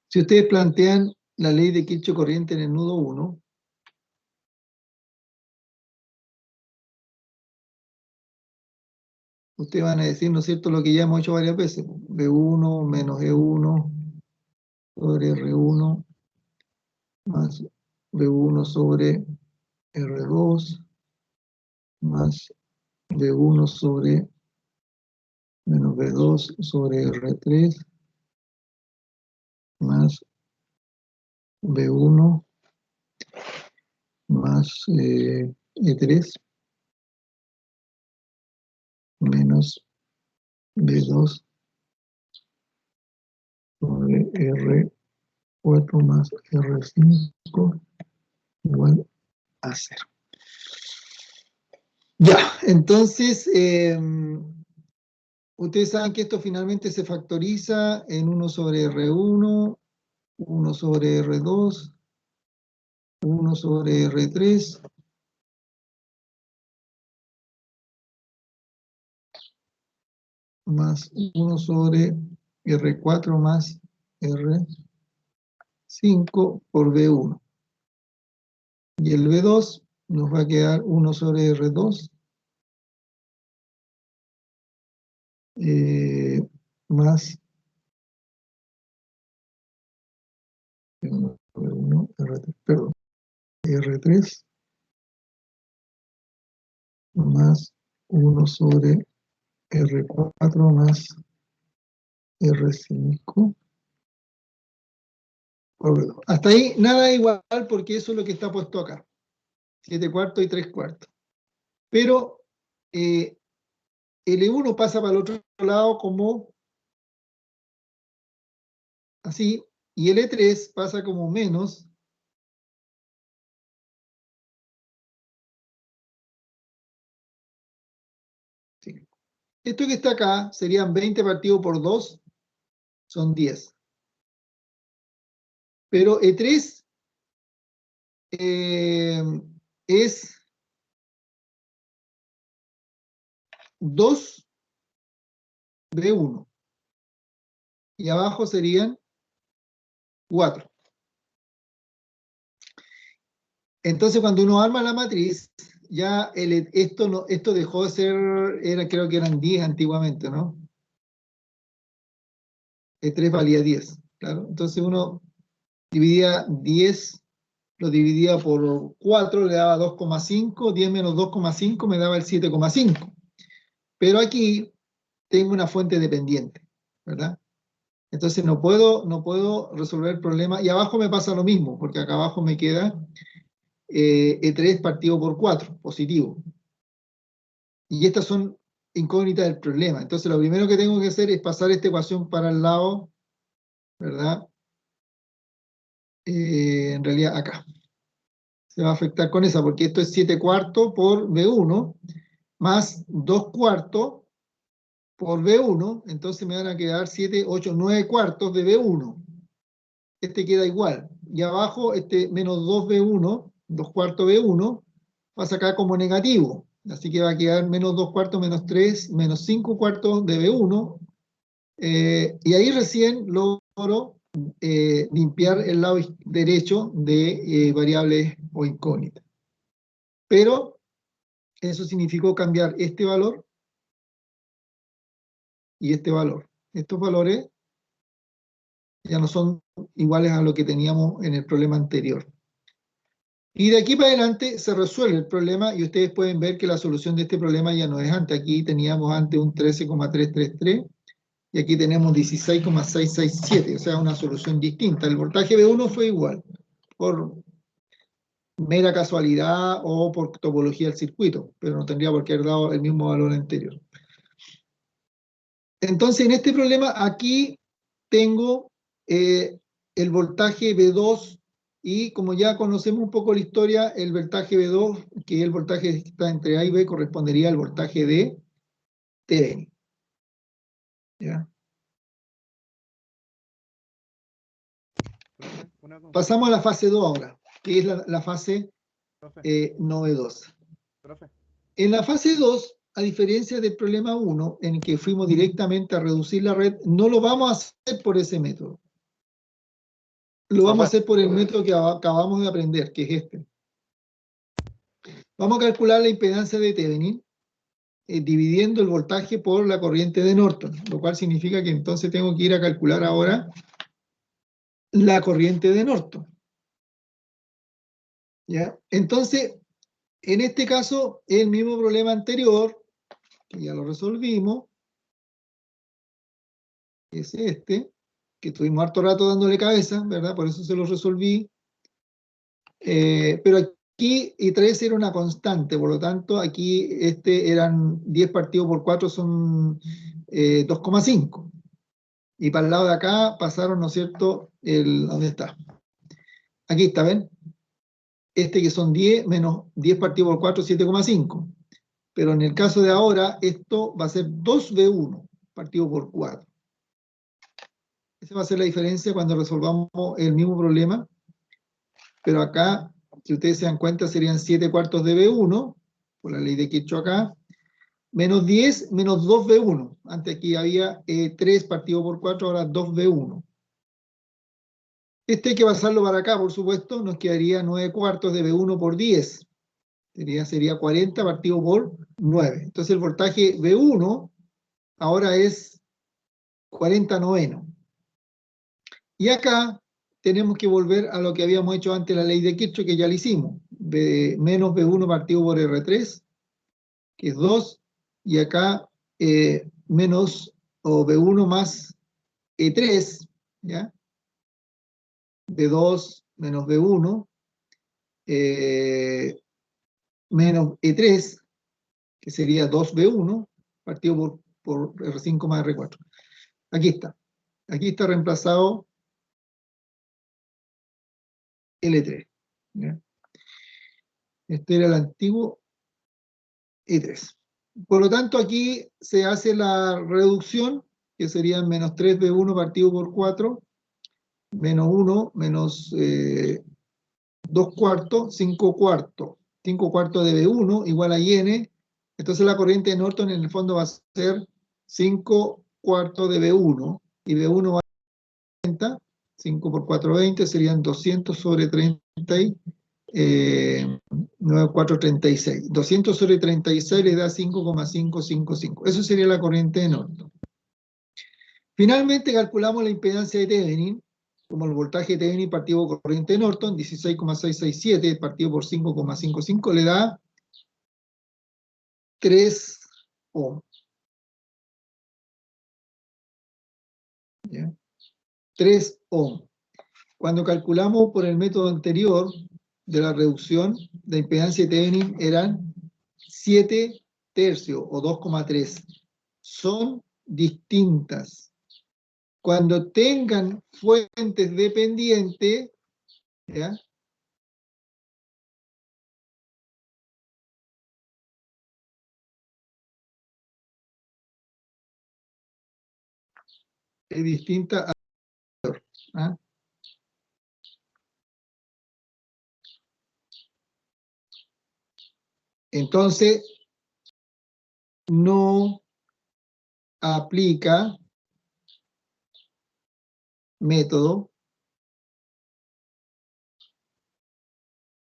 Si ustedes plantean la ley de Kirchhoff corriente en el nudo 1, ustedes van a decir, ¿no es cierto?, lo que ya hemos hecho varias veces. B1 menos E1 sobre R1 más B1 sobre R2 más B1 sobre menos B2 sobre R3 más B1 más E3 menos B2 sobre R4 más R5 igual a 0. Ya, entonces, ustedes saben que esto finalmente se factoriza en 1 sobre R1, 1 sobre R2, 1 sobre R3, más 1 sobre R4 más R5 por B1. Y el B2 nos va a quedar 1 sobre R2 más R1, R3, perdón, R3 más 1 sobre R4 más R5. Hasta ahí nada igual porque eso es lo que está puesto acá. 7/4 y 3/4. Pero el E1 pasa para el otro lado como así, y el E3 pasa como menos. Sí. Esto que está acá serían 20 partido por 2, son 10. Pero E3 es 2 B1. Y abajo serían 4. Entonces, cuando uno arma la matriz, ya esto dejó de ser, creo que eran 10 antiguamente, ¿no? E3 valía 10, claro. Entonces uno dividía 10, lo dividía por 4, le daba 2,5, 10 menos 2,5 me daba el 7,5. Pero aquí tengo una fuente dependiente, ¿verdad? Entonces no puedo resolver el problema. Y abajo me pasa lo mismo, porque acá abajo me queda E3 partido por 4, positivo. Y estas son incógnitas del problema. Entonces lo primero que tengo que hacer es pasar esta ecuación para el lado, ¿verdad? En realidad acá. Se va a afectar con esa, porque esto es 7/4 por B1, más 2/4 por B1, entonces me van a quedar 7, 8, 9 cuartos de B1. Este queda igual, y abajo este menos 2B1, 2 cuartos B1, pasa acá como negativo. Así que va a quedar menos 2 cuartos, menos 3, menos 5 cuartos de B1. Y ahí recién logro limpiar el lado derecho de variables o incógnitas. Pero eso significó cambiar este valor y este valor. Estos valores ya no son iguales a lo que teníamos en el problema anterior. Y de aquí para adelante se resuelve el problema y ustedes pueden ver que la solución de este problema ya no es antes. Aquí teníamos antes un 13,333 y aquí tenemos 16,667, o sea, una solución distinta. El voltaje B1 fue igual, por mera casualidad o por topología del circuito, pero no tendría por qué haber dado el mismo valor anterior. Entonces, en este problema, aquí tengo el voltaje B2 y como ya conocemos un poco la historia, el voltaje B2, que es el voltaje que está entre A y B, correspondería al voltaje de Thevenin. ¿Ya? Pasamos a la fase 2 ahora, que es la fase novedosa. En la fase 2, a diferencia del problema 1, en que fuimos directamente a reducir la red, no lo vamos a hacer por ese método. Lo vamos a hacer por el método que acabamos de aprender, que es este. Vamos a calcular la impedancia de Thevenin dividiendo el voltaje por la corriente de Norton, lo cual significa que entonces tengo que ir a calcular ahora la corriente de Norton. ¿Ya? Entonces, en este caso, el mismo problema anterior, que ya lo resolvimos, es este, que estuvimos harto rato dándole cabeza, ¿verdad? Por eso se lo resolví. Pero aquí I3 era una constante, por lo tanto, aquí eran 10 partido por 4 son 2,5. Y para el lado de acá pasaron, ¿no es cierto? ¿Dónde está? Aquí está, ¿ven? Que son 10 menos 10 partido por 4, 7,5. Pero en el caso de ahora, esto va a ser 2B1 partido por 4. Esa va a ser la diferencia cuando resolvamos el mismo problema. Pero acá, si ustedes se dan cuenta, serían 7 cuartos de B1, por la ley de Kirchhoff acá, menos 10 menos 2B1. Antes aquí había 3 partido por 4, ahora 2B1. Hay que pasarlo para acá, por supuesto, nos quedaría 9 cuartos de B1 por 10. Sería 40 partido por 9. Entonces el voltaje B1 ahora es 40 noveno. Y acá tenemos que volver a lo que habíamos hecho antes, la ley de Kirchhoff, que ya lo hicimos. Menos B1 partido por R3, que es 2, y acá menos o B1 más E3, ¿ya? B2 menos B1, menos E3, que sería 2B1, partido por R5 más R4. Aquí está reemplazado L3. ¿Ya? Este era el antiguo E3. Por lo tanto, aquí se hace la reducción, que sería menos 3B1 partido por 4, menos 1, menos 2 cuartos, 5 cuartos. 5 cuartos de B1 igual a IN. Entonces la corriente de Norton en el fondo va a ser 5 cuartos de B1. Y B1 va a ser 30. 5 por 4, 20. Serían 200 sobre 30. 9, 4, 36. 200 sobre 36 le da 5,555. Eso sería la corriente de Norton. Finalmente calculamos la impedancia de Thevenin, como el voltaje de Thevenin partido por corriente de Norton, 16,667 partido por 5,55 le da 3 ohm. ¿Ya? 3 ohm. Cuando calculamos por el método anterior de la reducción, la impedancia de Thevenin eran 7 tercios o 2,3. Son distintas. Cuando tengan fuentes dependientes, ¿ya? Es distinta a... ¿ah? Entonces, no aplica método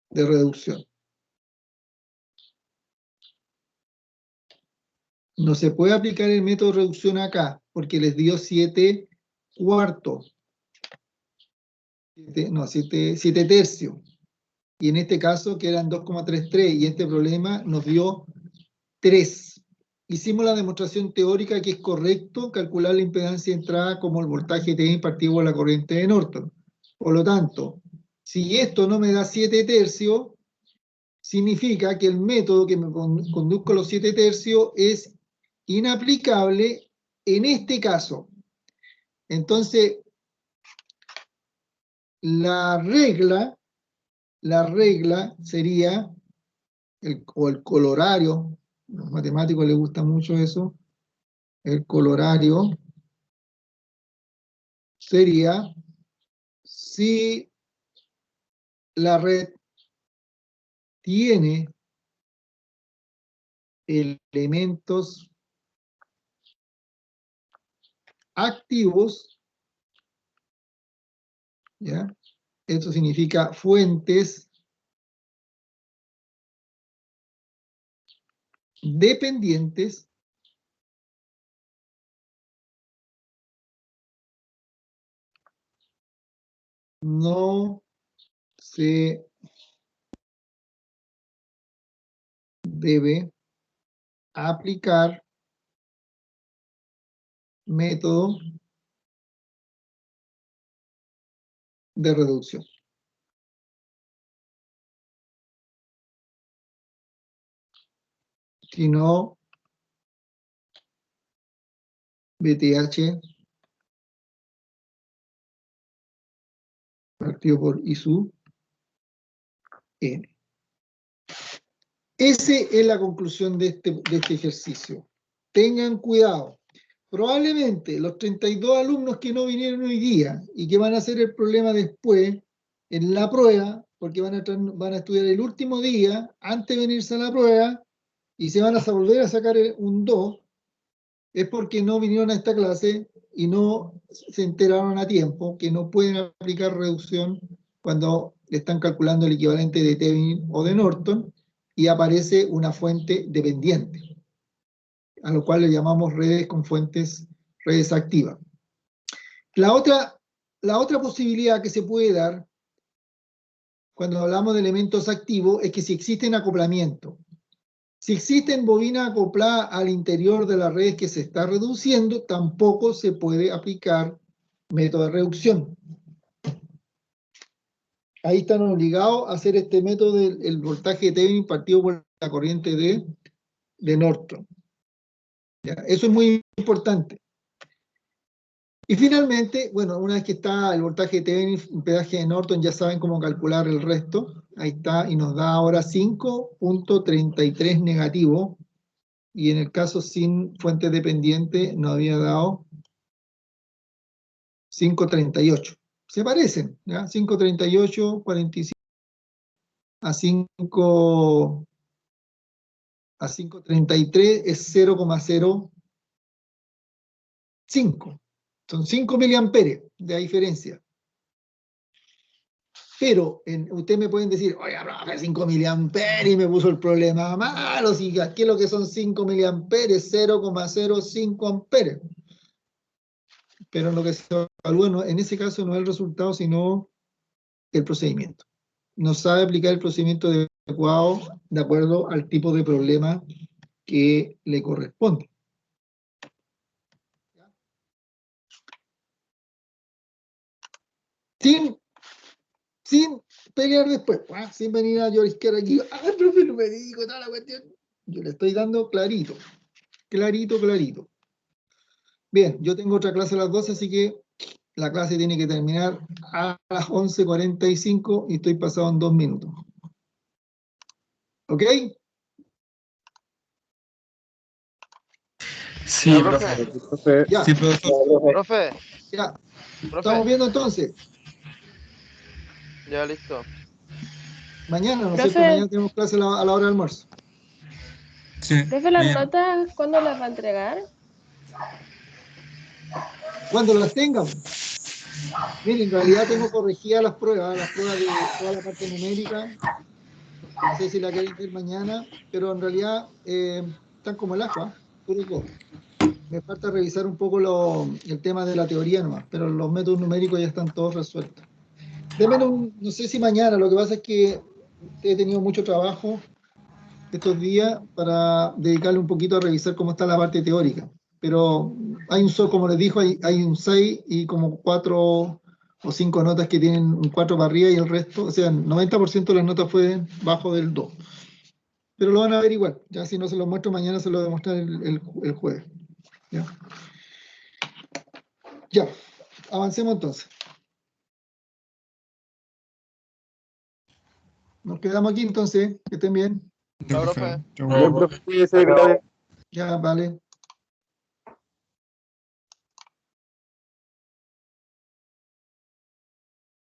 de reducción. No se puede aplicar el método de reducción acá, porque les dio 7 cuartos. 7 tercios. Y en este caso, que eran 2,33, y este problema nos dio 3. Hicimos la demostración teórica que es correcto calcular la impedancia de entrada como el voltaje T impartido por la corriente de Norton. Por lo tanto, si esto no me da 7 tercios, significa que el método que me conduzca a los 7 tercios es inaplicable en este caso. Entonces, la regla sería, o el colorario, a los matemáticos les gusta mucho eso, el colorario sería si la red tiene elementos activos, ¿ya? Esto significa fuentes dependientes no se debe aplicar método de reducción. Sino BTH partido por I sub N. Esa es la conclusión de este ejercicio. Tengan cuidado. Probablemente los 32 alumnos que no vinieron hoy día y que van a hacer el problema después en la prueba, porque van a estudiar el último día antes de venirse a la prueba y se van a volver a sacar un 2, es porque no vinieron a esta clase y no se enteraron a tiempo que no pueden aplicar reducción cuando están calculando el equivalente de Thevenin o de Norton y aparece una fuente dependiente, a lo cual le llamamos redes con redes activas. La otra posibilidad que se puede dar cuando hablamos de elementos activos es que si existen acoplamientos. Si existen bobinas acopladas al interior de la red que se está reduciendo, tampoco se puede aplicar método de reducción. Ahí están obligados a hacer este método del voltaje de Thevenin impartido por la corriente de Norton. ¿Ya? Eso es muy importante. Y finalmente, bueno, una vez que está el voltaje de Thevenin, impedaje de Norton, ya saben cómo calcular el resto. Ahí está, y nos da ahora 5.33 negativo. Y en el caso sin fuente dependiente nos había dado 5.38. Se parecen, ¿ya? 5.38, 45 a 5.33 es 0,05. Son 5 miliamperes de diferencia. Pero ustedes me pueden decir, oye, profe, 5 miliamperes y me puso el problema malo. Si aquí lo que son 5 miliamperes, 0,05 amperes. Pero lo que se evalúa en ese caso no es el resultado, sino el procedimiento. No sabe aplicar el procedimiento adecuado de acuerdo al tipo de problema que le corresponde. Sin pelear después, sin venir a llorisquear aquí, profe, no me dijo toda la cuestión. Yo le estoy dando clarito, clarito. Bien, yo tengo otra clase a las 12, así que la clase tiene que terminar a las 11:45 y estoy pasado en 2 minutos. ¿Ok? Sí, Ya, profe. profe. Ya, Sí, profesor. Profe, ya. profe. Estamos viendo entonces. Ya, listo. Mañana, ¿no es Profe. cierto? Mañana tenemos clase a la hora del almuerzo. Sí, Profe, ¿las bien. notas cuándo las va a entregar? Cuando las tengan. Miren, en realidad tengo corregidas las pruebas de toda la parte numérica. No sé si la quieren ver mañana, pero en realidad están como el agua, puros dos. Me falta revisar un poco el tema de la teoría nomás, pero los métodos numéricos ya están todos resueltos. No sé si mañana, lo que pasa es que he tenido mucho trabajo estos días para dedicarle un poquito a revisar cómo está la parte teórica. Pero como les dijo, hay un 6 y como 4 o 5 notas que tienen un 4 para arriba y el resto, o sea, el 90% de las notas fue bajo del 2. Pero lo van a ver igual, ya si no se lo muestro mañana se lo voy a mostrar el jueves. ¿Ya? Ya, avancemos entonces. Nos quedamos aquí entonces, que estén bien. Ya, profe. Bien, Chau. profe, cuídese, que la vea. Ya, vale.